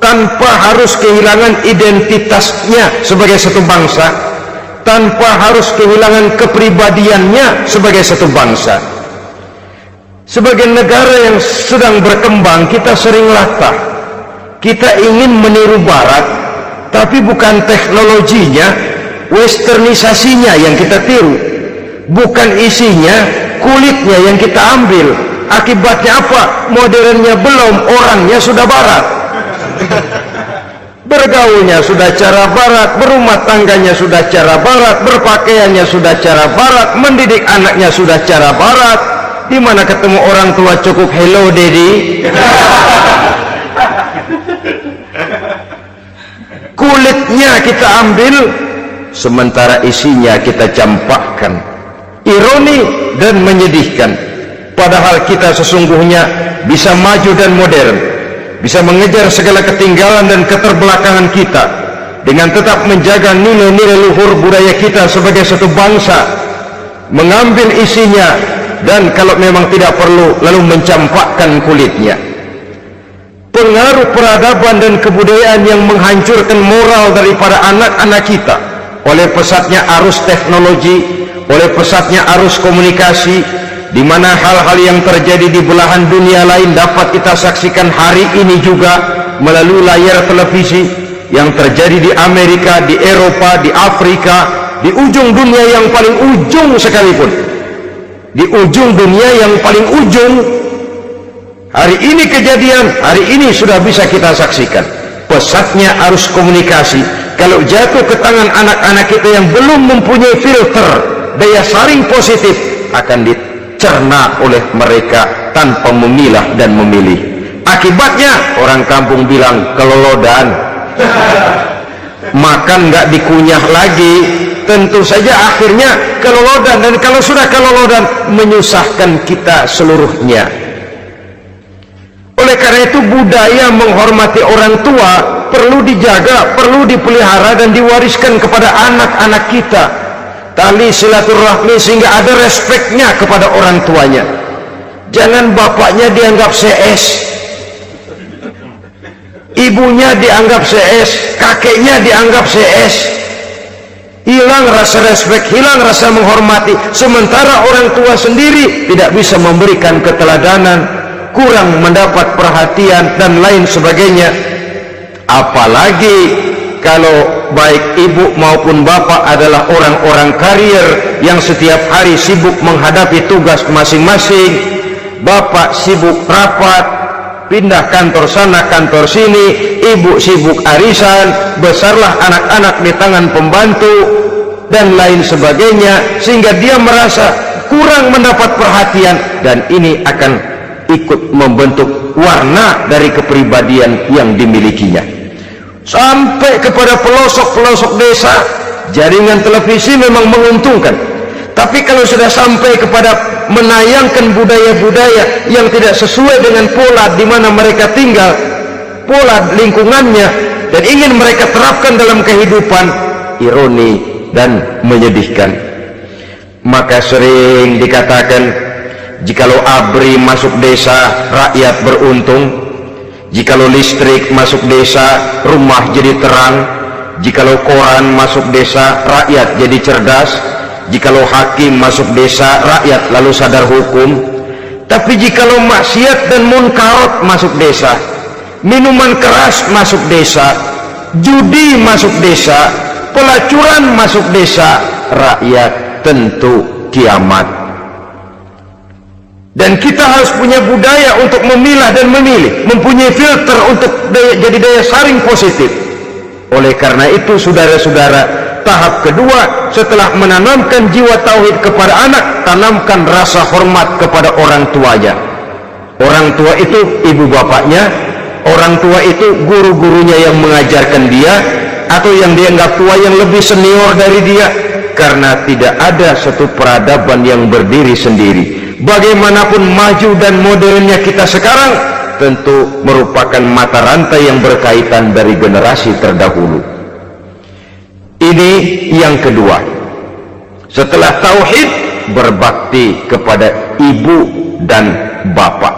tanpa harus kehilangan identitasnya sebagai satu bangsa, tanpa harus kehilangan kepribadiannya sebagai satu bangsa. Sebagai negara yang sedang berkembang, kita sering latah. Kita ingin meniru Barat, tapi bukan teknologinya, westernisasinya yang kita tiru, bukan isinya, kulitnya yang kita ambil. Akibatnya apa? Modernnya belum, orangnya sudah Barat. Bergaulnya sudah cara Barat, berumah tangganya sudah cara Barat, berpakaiannya sudah cara Barat, mendidik anaknya sudah cara Barat. Di mana ketemu orang tua cukup hello daddy. Kulitnya kita ambil, sementara isinya kita campakkan. Ironi dan menyedihkan. Padahal kita sesungguhnya bisa maju dan modern, bisa mengejar segala ketinggalan dan keterbelakangan kita dengan tetap menjaga nilai-nilai luhur budaya kita sebagai satu bangsa, mengambil isinya, dan kalau memang tidak perlu lalu mencampakkan kulitnya. Pengaruh peradaban dan kebudayaan yang menghancurkan moral daripada anak-anak kita oleh pesatnya arus teknologi, oleh pesatnya arus komunikasi, di mana hal-hal yang terjadi di belahan dunia lain dapat kita saksikan hari ini juga melalui layar televisi, yang terjadi di Amerika, di Eropa, di Afrika, di ujung dunia yang paling ujung sekalipun. Di ujung dunia yang paling ujung, hari ini kejadian, hari ini sudah bisa kita saksikan. Pesatnya arus komunikasi, kalau jatuh ke tangan anak-anak kita yang belum mempunyai filter, daya saring positif, akan dicerna oleh mereka tanpa memilah dan memilih. Akibatnya, orang kampung bilang kelolodan. Makan nggak dikunyah lagi, tentu saja akhirnya kelolodan, dan kalau sudah kelolodan menyusahkan kita seluruhnya. Oleh karena itu budaya menghormati orang tua perlu dijaga, perlu dipelihara dan diwariskan kepada anak-anak kita. Tali silaturahmi sehingga ada respeknya kepada orang tuanya. Jangan bapaknya dianggap CS, ibunya dianggap CS, kakeknya dianggap CS. Hilang rasa respek, hilang rasa menghormati, sementara orang tua sendiri tidak bisa memberikan keteladanan, kurang mendapat perhatian dan lain sebagainya. Apalagi kalau baik ibu maupun bapak adalah orang-orang karier yang setiap hari sibuk menghadapi tugas masing-masing. Bapak sibuk rapat, pindah kantor sana kantor sini, ibu sibuk arisan, besarlah anak-anak di tangan pembantu dan lain sebagainya, sehingga dia merasa kurang mendapat perhatian, dan ini akan ikut membentuk warna dari kepribadian yang dimilikinya. Sampai kepada pelosok-pelosok desa, jaringan televisi memang menguntungkan, Tapi kalau sudah sampai kepada menayangkan budaya-budaya yang tidak sesuai dengan pola di mana mereka tinggal, pola lingkungannya, dan ingin mereka terapkan dalam kehidupan, ironi dan menyedihkan. Maka sering dikatakan, jikalau ABRI masuk desa, rakyat beruntung. Jikalau listrik masuk desa, rumah jadi terang. Jikalau koran masuk desa, rakyat jadi cerdas. Jikalau hakim masuk desa, rakyat lalu sadar hukum. Tapi jikalau maksiat dan munkarat masuk desa, minuman keras masuk desa, judi masuk desa, pelacuran masuk desa, rakyat tentu kiamat. Dan kita harus punya budaya untuk memilah dan memilih, mempunyai filter untuk jadi daya saring positif. Oleh karena itu, saudara-saudara, tahap kedua setelah menanamkan jiwa tauhid kepada anak, tanamkan rasa hormat kepada orang tuanya. Orang tua itu ibu bapaknya, orang tua itu guru-gurunya yang mengajarkan dia, atau yang dianggap tua yang lebih senior dari dia. Karena tidak ada satu peradaban yang berdiri sendiri. Bagaimanapun maju dan modernnya kita sekarang, tentu merupakan mata rantai yang berkaitan dari generasi terdahulu. Ini yang kedua. Setelah tauhid, berbakti kepada ibu dan bapak.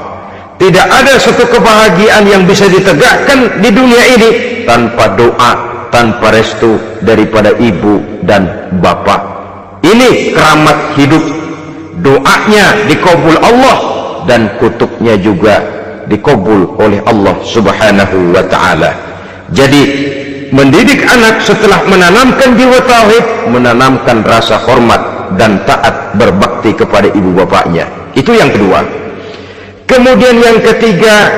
Tidak ada satu kebahagiaan yang bisa ditegakkan di dunia ini tanpa doa, tanpa restu daripada ibu dan bapak. Ini keramat hidup. Doanya dikabul Allah dan kutuknya juga dikabul oleh Allah Subhanahu wa ta'ala. Jadi mendidik anak setelah menanamkan jiwa tauhid, menanamkan rasa hormat dan taat berbakti kepada ibu bapaknya. Itu yang kedua. Kemudian yang ketiga,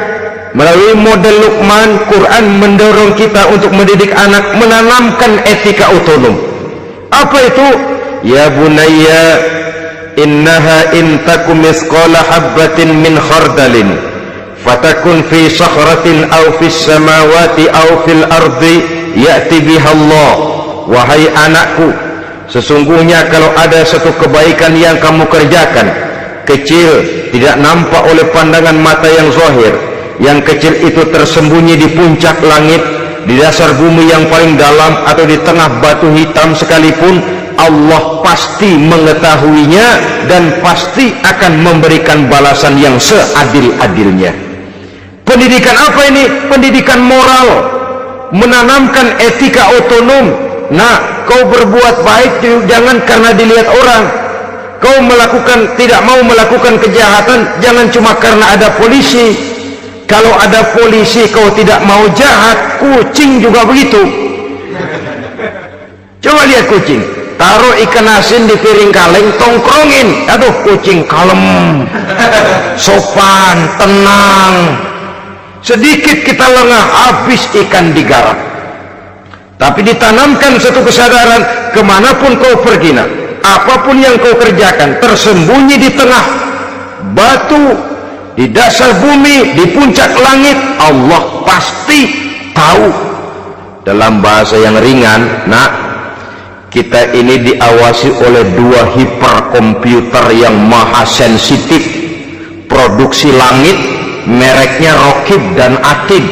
melalui model Luqman, Quran mendorong kita untuk mendidik anak, menanamkan etika otonom. Apa itu? Ya bunayya innaha in takum misqala habbatin min khardalin fatakun fi sakhratin aw fis samawati aw fil ardi ya'ti biha Allah. Wahai anakku, sesungguhnya kalau ada satu kebaikan yang kamu kerjakan, kecil, tidak nampak oleh pandangan mata yang zahir, yang kecil itu tersembunyi di puncak langit, di dasar bumi yang paling dalam, atau di tengah batu hitam sekalipun, Allah pasti mengetahuinya dan pasti akan memberikan balasan yang seadil-adilnya. Pendidikan apa ini? Pendidikan moral, menanamkan etika otonom. Nah, kau berbuat baik jangan karena dilihat orang. Kau tidak mau melakukan kejahatan jangan cuma karena ada polisi. Kalau ada polisi kau tidak mau jahat, kucing juga begitu. Coba lihat kucing, taruh ikan asin di piring kaleng, tongkrongin, aduh kucing kalem, sopan, tenang. Sedikit kita lengah, habis ikan digarap. Tapi ditanamkan satu kesadaran, kemanapun kau pergi, nak, apapun yang kau kerjakan, tersembunyi di tengah batu, di dasar bumi, di puncak langit, Allah pasti tahu. Dalam bahasa yang ringan, nak, kita ini diawasi oleh dua hiperkomputer yang maha sensitif, produksi langit, mereknya Rokib dan Atid.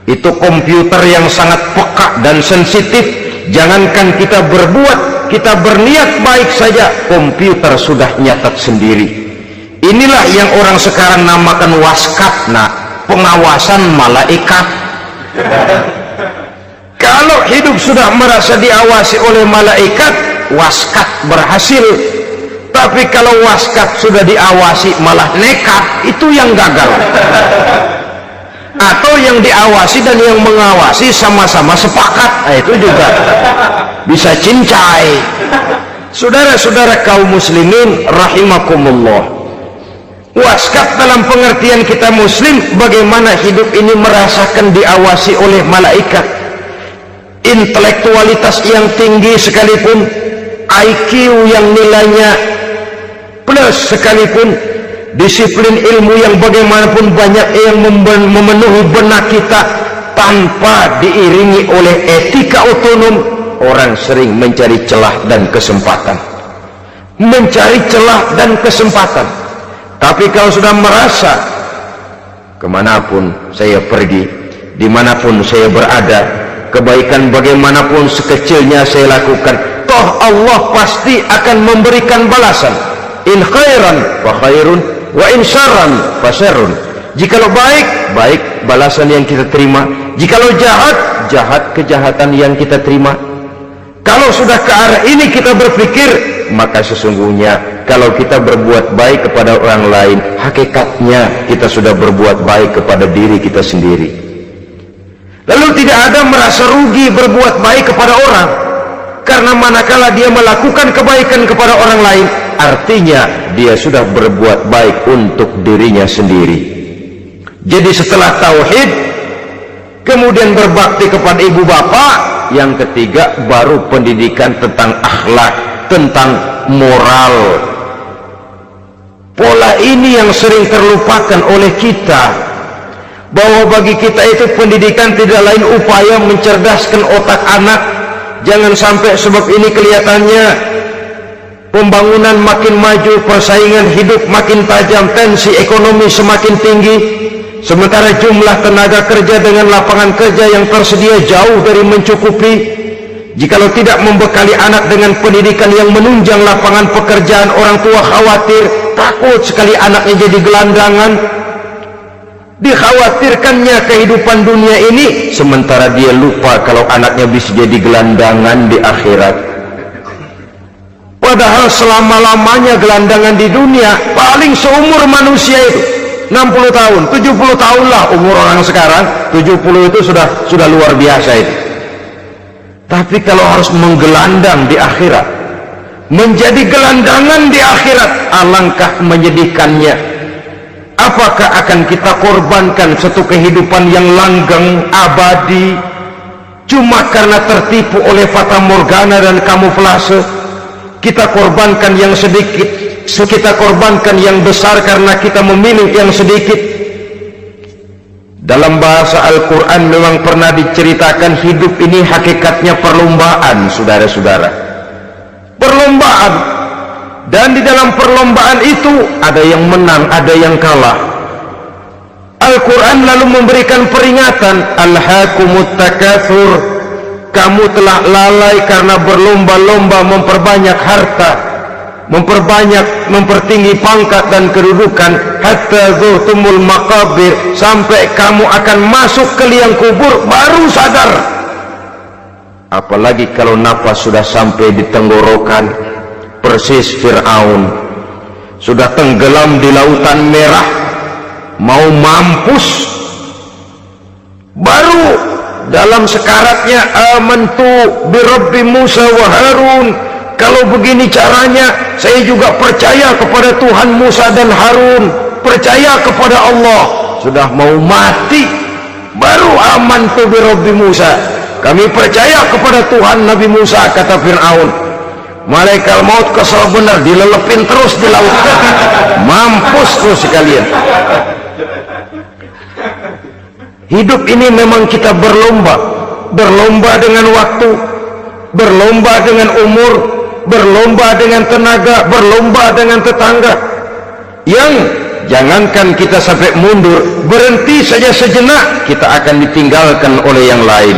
Itu komputer yang sangat peka dan sensitif. Jangankan kita berbuat, kita berniat baik saja, komputer sudah nyatat sendiri. Inilah yang orang sekarang namakan waskat, nah, pengawasan malaikat. Kalau hidup sudah merasa diawasi oleh malaikat, waskat berhasil. Tapi kalau waskat sudah diawasi malah nekat, itu yang gagal. Atau yang diawasi dan yang mengawasi sama-sama sepakat, nah, itu juga bisa cincai. Saudara-saudara kaum muslimin rahimakumullah, waskat dalam pengertian kita muslim, bagaimana hidup ini merasakan diawasi oleh malaikat. Intelektualitas yang tinggi sekalipun, IQ yang nilainya plus sekalipun, disiplin ilmu yang bagaimanapun banyak yang memenuhi benak kita, tanpa diiringi oleh etika otonom, orang sering mencari celah dan kesempatan. mencari celah dan kesempatan. Tapi kalau sudah merasa kemanapun saya pergi, dimanapun saya berada, kebaikan bagaimanapun sekecilnya saya lakukan, toh Allah pasti akan memberikan balasan. In khairan fa khairun wa in syarran fa syarrun. Jikalau baik, baik balasan yang kita terima. Jikalau jahat, jahat kejahatan yang kita terima. Kalau sudah ke arah ini kita berpikir, maka sesungguhnya kalau kita berbuat baik kepada orang lain, hakikatnya kita sudah berbuat baik kepada diri kita sendiri. Lalu tidak ada merasa rugi berbuat baik kepada orang, karena manakala dia melakukan kebaikan kepada orang lain, artinya dia sudah berbuat baik untuk dirinya sendiri. Jadi setelah tauhid, kemudian berbakti kepada ibu bapak, yang ketiga baru pendidikan tentang akhlak, tentang moral. Pola ini yang sering terlupakan oleh kita, bahwa bagi kita itu pendidikan tidak lain upaya mencerdaskan otak anak. Jangan sampai sebab ini kelihatannya pembangunan makin maju, persaingan hidup makin tajam, tensi ekonomi semakin tinggi, sementara jumlah tenaga kerja dengan lapangan kerja yang tersedia jauh dari mencukupi. Jikalau tidak membekali anak dengan pendidikan yang menunjang lapangan pekerjaan, orang tua khawatir, takut sekali anaknya jadi gelandangan. Dikhawatirkannya kehidupan dunia ini, sementara dia lupa kalau anaknya bisa jadi gelandangan di akhirat. Padahal selama-lamanya gelandangan di dunia paling seumur manusia itu 60 tahun, 70 tahun lah umur orang sekarang. 70 itu sudah luar biasa itu. Tapi kalau harus menggelandang di akhirat, menjadi gelandangan di akhirat, alangkah menyedihkannya. Apakah akan kita korbankan satu kehidupan yang langgeng, abadi, cuma karena tertipu oleh fata morgana dan kamuflase? Kita korbankan yang sedikit, kita korbankan yang besar karena kita memilih yang sedikit. Dalam bahasa Al-Quran memang pernah diceritakan hidup ini hakikatnya perlombaan, saudara-saudara. Perlombaan. Dan di dalam perlombaan itu ada yang menang, ada yang kalah. Al-Quran lalu memberikan peringatan, Alhaakumut takatsur, kamu telah lalai karena berlomba-lomba memperbanyak harta, mempertinggi pangkat dan kedudukan, hatta zurtumul maqabir, sampai kamu akan masuk ke liang kubur baru sadar. Apalagi kalau nafas sudah sampai di tenggorokan. Persis Fir'aun sudah tenggelam di lautan merah, mau mampus, baru dalam sekaratnya amantu bi Rabbi Musa wa Harun, kalau begini caranya saya juga percaya kepada Tuhan Musa dan Harun, percaya kepada Allah. Sudah mau mati baru amantu bi Rabbi Musa, kami percaya kepada Tuhan Nabi Musa, kata Fir'aun. Malaikat maut kesal benar, dilelepin terus di laut, mampus terus sekalian. Hidup ini memang kita berlomba dengan waktu, berlomba dengan umur, berlomba dengan tenaga, berlomba dengan tetangga, yang jangankan kita sampai mundur, berhenti saja sejenak kita akan ditinggalkan oleh yang lain.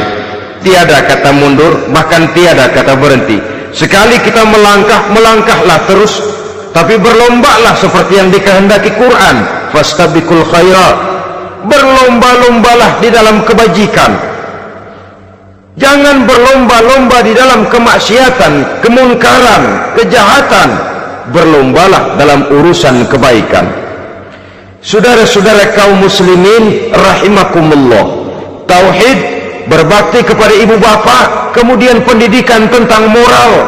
Tiada kata mundur, bahkan tiada kata berhenti. Sekali kita melangkah, melangkahlah terus, tapi berlombalah seperti yang dikehendaki Quran, fastabiqul khairat, berlomba-lombalah di dalam kebajikan. Jangan berlomba-lomba di dalam kemaksiatan, kemunkaran, kejahatan. Berlombalah dalam urusan kebaikan. Saudara-saudara kaum muslimin rahimakumullah, tauhid, berbakti kepada ibu bapa, kemudian pendidikan tentang moral.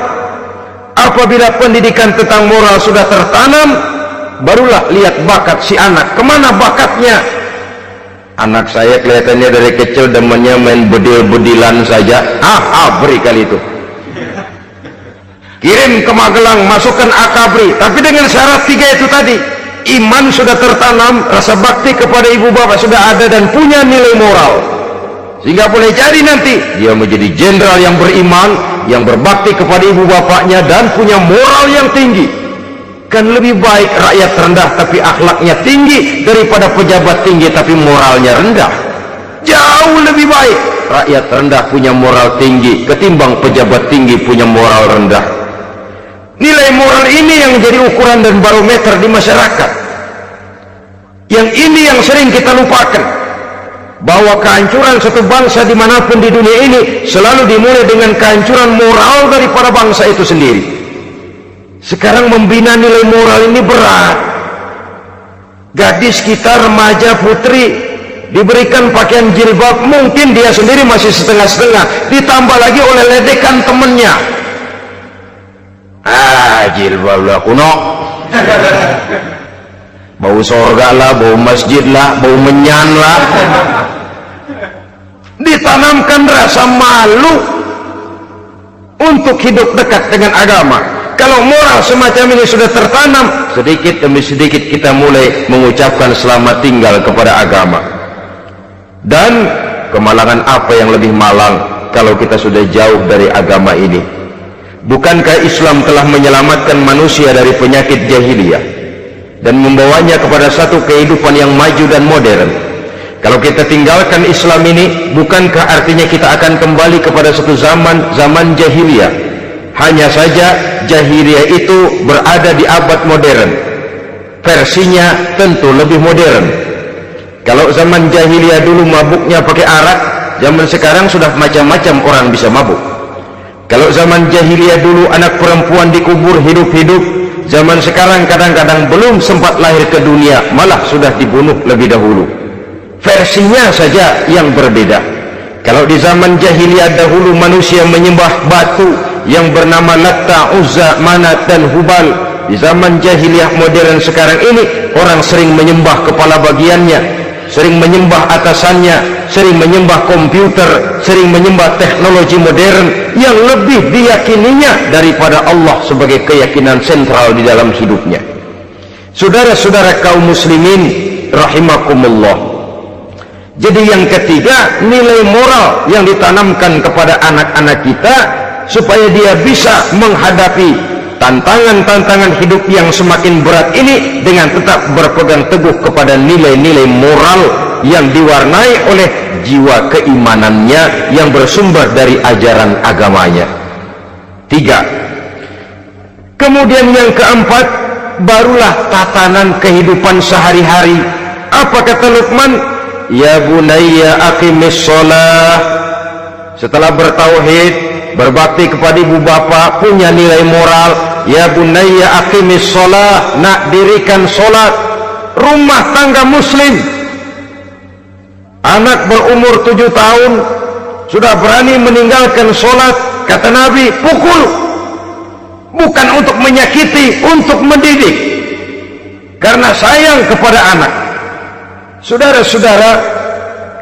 Apabila pendidikan tentang moral sudah tertanam, barulah lihat bakat si anak, kemana bakatnya. Anak saya kelihatannya dari kecil demennya main bedil-bedilan saja, beri kali itu, kirim ke Magelang, masukkan akabri, tapi dengan syarat 3 itu tadi. Iman sudah tertanam, rasa bakti kepada ibu bapak sudah ada, dan punya nilai moral, sehingga boleh jadi nanti dia menjadi jenderal yang beriman, yang berbakti kepada ibu bapaknya, dan punya moral yang tinggi. Kan lebih baik rakyat rendah tapi akhlaknya tinggi daripada pejabat tinggi tapi moralnya rendah. Jauh lebih baik rakyat rendah punya moral tinggi ketimbang pejabat tinggi punya moral rendah. Nilai moral ini yang menjadi ukuran dan barometer di masyarakat. Yang ini yang sering kita lupakan, bahwa kehancuran satu bangsa dimanapun di dunia ini selalu dimulai dengan kehancuran moral daripada bangsa itu sendiri. Sekarang membina nilai moral ini berat. Gadis kita, remaja, putri diberikan pakaian jilbab, mungkin dia sendiri masih setengah-setengah, ditambah lagi oleh ledekan temennya. Jilbab lah kuno, bau sorga lah, bau masjid lah, bau menyan lah. Ditanamkan rasa malu untuk hidup dekat dengan agama. Kalau moral semacam ini sudah tertanam, sedikit demi sedikit kita mulai mengucapkan selamat tinggal kepada agama. Dan kemalangan apa yang lebih malang kalau kita sudah jauh dari agama ini? Bukankah Islam telah menyelamatkan manusia dari penyakit jahiliyah dan membawanya kepada satu kehidupan yang maju dan modern? Kalau kita tinggalkan Islam ini, bukankah artinya kita akan kembali kepada satu zaman jahiliyah? Hanya saja jahiliyah itu berada di abad modern, versinya tentu lebih modern. Kalau zaman jahiliyah dulu mabuknya pakai arak, zaman sekarang sudah macam-macam orang bisa mabuk. Kalau zaman jahiliyah dulu anak perempuan dikubur hidup-hidup, zaman sekarang kadang-kadang belum sempat lahir ke dunia malah sudah dibunuh lebih dahulu. Versinya saja yang berbeda. Kalau di zaman jahiliyah dahulu manusia menyembah batu yang bernama Latta, Uzza, Manat dan Hubal, di zaman jahiliyah modern sekarang ini orang sering menyembah kepala bagiannya, sering menyembah atasannya, sering menyembah komputer, sering menyembah teknologi modern yang lebih diyakininya daripada Allah sebagai keyakinan sentral di dalam hidupnya. Saudara-saudara kaum muslimin rahimakumullah. Jadi yang ketiga, nilai moral yang ditanamkan kepada anak-anak kita supaya dia bisa menghadapi tantangan-tantangan hidup yang semakin berat ini dengan tetap berpegang teguh kepada nilai-nilai moral yang diwarnai oleh jiwa keimanannya yang bersumber dari ajaran agamanya. 3. Kemudian yang keempat, barulah tatanan kehidupan sehari-hari. Apa kata Luqman? Ya bunayya aqimis sholah. Setelah bertauhid, berbakti kepada ibu bapa, punya nilai moral. Ya bunayya aqimis sholah, nak dirikan sholat. Rumah tangga muslim, anak berumur 7 tahun sudah berani meninggalkan sholat, kata Nabi, pukul. Bukan untuk menyakiti, untuk mendidik, karena sayang kepada anak. Saudara-saudara,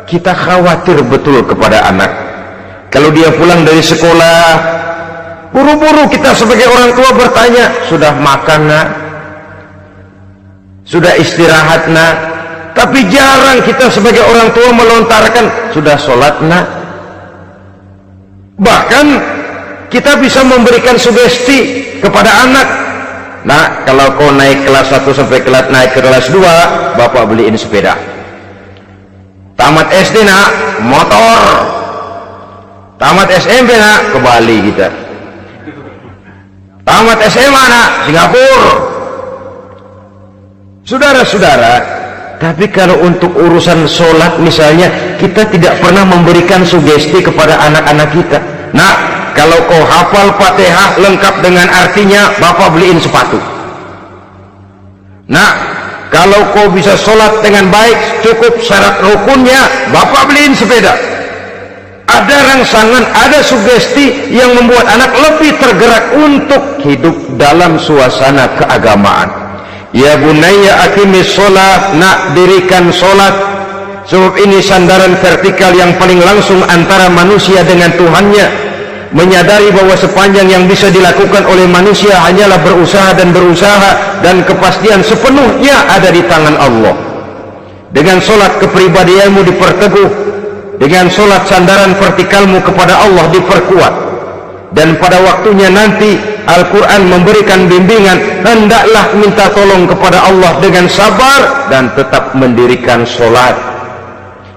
kita khawatir betul kepada anak. Kalau dia pulang dari sekolah, buru-buru kita sebagai orang tua bertanya, sudah makan nak? Sudah istirahat nak? Tapi jarang kita sebagai orang tua melontarkan, sudah sholat nak? Bahkan kita bisa memberikan sugesti kepada anak. Nah, kalau kau naik kelas 1 sampai naik ke kelas 2, bapak beliin sepeda. Tamat SD nak, motor. Tamat SMP nak, ke Bali kita. Tamat SMA nak, Singapura. Saudara-saudara, tapi kalau untuk urusan sholat misalnya, kita tidak pernah memberikan sugesti kepada anak-anak kita. Nah, kalau kau hafal Fatihah lengkap dengan artinya, bapak beliin sepatu. Nah, kalau kau bisa sholat dengan baik, cukup syarat rukunnya, bapak beliin sepeda. Ada rangsangan, ada sugesti yang membuat anak lebih tergerak untuk hidup dalam suasana keagamaan. Ya bunayya aqimis sholat, nak dirikan sholat. Sebab ini sandaran vertikal yang paling langsung antara manusia dengan Tuhannya. Menyadari bahwa sepanjang yang bisa dilakukan oleh manusia hanyalah berusaha, dan kepastian sepenuhnya ada di tangan Allah. Dengan sholat kepribadianmu diperteguh, dengan sholat sandaran vertikalmu kepada Allah diperkuat. Dan pada waktunya nanti Al-Quran memberikan bimbingan, hendaklah minta tolong kepada Allah dengan sabar dan tetap mendirikan sholat.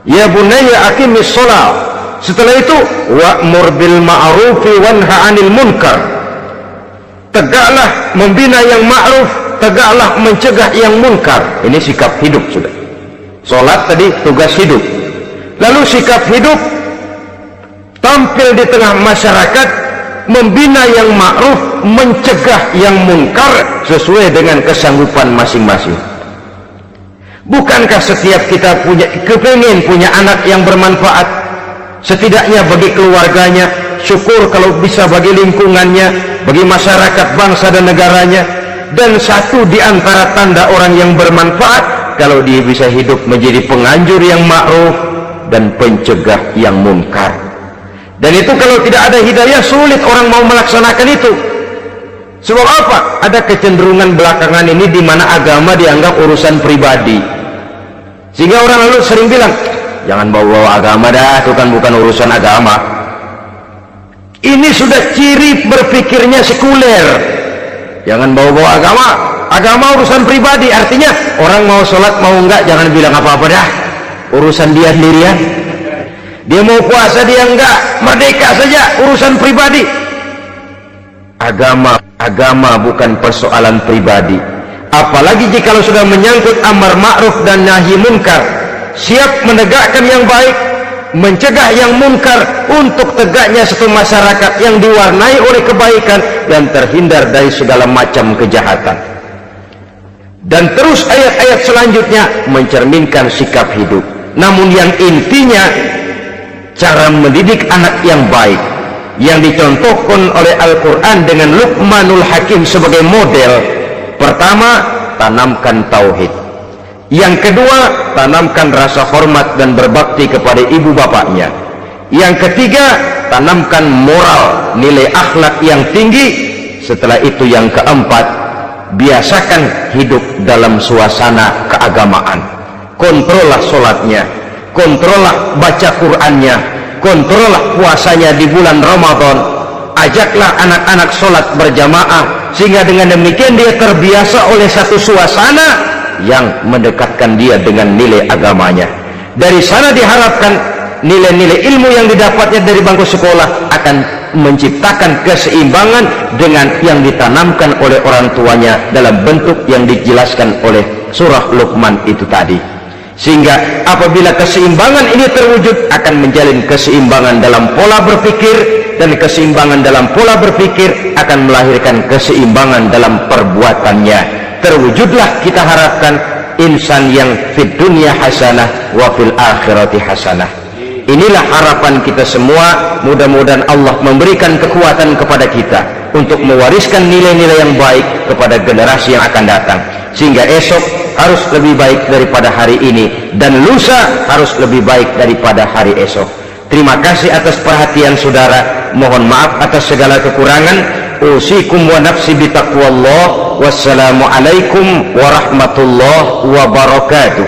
Ya bunayya aqimis sholat. Setelah itu wa'mur bil ma'rufi wanha 'anil munkar. Tegaklah membina yang ma'ruf, tegaklah mencegah yang munkar. Ini sikap hidup sudah. Sholat tadi tugas hidup. Lalu sikap hidup tampil di tengah masyarakat, membina yang ma'ruf, mencegah yang munkar sesuai dengan kesanggupan masing-masing. Bukankah setiap kita kepingin punya anak yang bermanfaat, setidaknya bagi keluarganya, syukur kalau bisa bagi lingkungannya, bagi masyarakat, bangsa dan negaranya. Dan satu di antara tanda orang yang bermanfaat, kalau dia bisa hidup menjadi penganjur yang ma'ruf dan pencegah yang munkar. Dan itu kalau tidak ada hidayah, sulit orang mau melaksanakan itu. Sebab apa? Ada kecenderungan belakangan ini di mana agama dianggap urusan pribadi, sehingga orang lalu sering bilang, jangan bawa-bawa agama dah, itu kan bukan urusan agama. Ini sudah ciri berpikirnya sekuler. Jangan bawa-bawa agama, agama urusan pribadi. Artinya orang mau sholat mau enggak, jangan bilang apa-apa dah, urusan dia sendirian. Dia mau puasa dia enggak, merdeka saja, urusan pribadi. Agama bukan persoalan pribadi. Apalagi jika sudah menyangkut amar ma'ruf dan nahi munkar, siap menegakkan yang baik, mencegah yang munkar, untuk tegaknya satu masyarakat yang diwarnai oleh kebaikan dan terhindar dari segala macam kejahatan. Dan terus ayat-ayat selanjutnya mencerminkan sikap hidup. Namun yang intinya, cara mendidik anak yang baik yang dicontohkan oleh Al-Quran dengan Luqmanul Hakim sebagai model. Pertama, tanamkan tauhid. Yang kedua, tanamkan rasa hormat dan berbakti kepada ibu bapaknya. Yang ketiga, tanamkan moral, nilai akhlak yang tinggi. Setelah itu yang keempat, biasakan hidup dalam suasana keagamaan. Kontrollah sholatnya, kontrollah baca Qur'annya, kontrollah puasanya di bulan Ramadan. Ajaklah anak-anak sholat berjamaah, sehingga dengan demikian dia terbiasa oleh satu suasana yang mendekatkan dia dengan nilai agamanya. Dari sana diharapkan nilai-nilai ilmu yang didapatnya dari bangku sekolah akan menciptakan keseimbangan dengan yang ditanamkan oleh orang tuanya dalam bentuk yang dijelaskan oleh surah Luqman itu tadi. Sehingga apabila keseimbangan ini terwujud, akan menjalin keseimbangan dalam pola berpikir, dan keseimbangan dalam pola berpikir akan melahirkan keseimbangan dalam perbuatannya. Terwujudlah, kita harapkan, insan yang fid dunya hasanah wa fil akhirati hasanah. Inilah harapan kita semua. Mudah-mudahan Allah memberikan kekuatan kepada kita untuk mewariskan nilai-nilai yang baik kepada generasi yang akan datang, sehingga esok harus lebih baik daripada hari ini, dan lusa harus lebih baik daripada hari esok. Terima kasih atas perhatian saudara. Mohon maaf atas segala kekurangan. Usikum wa nafsi bitaqwallah. Wassalamualaikum warahmatullahi wabarakatuh.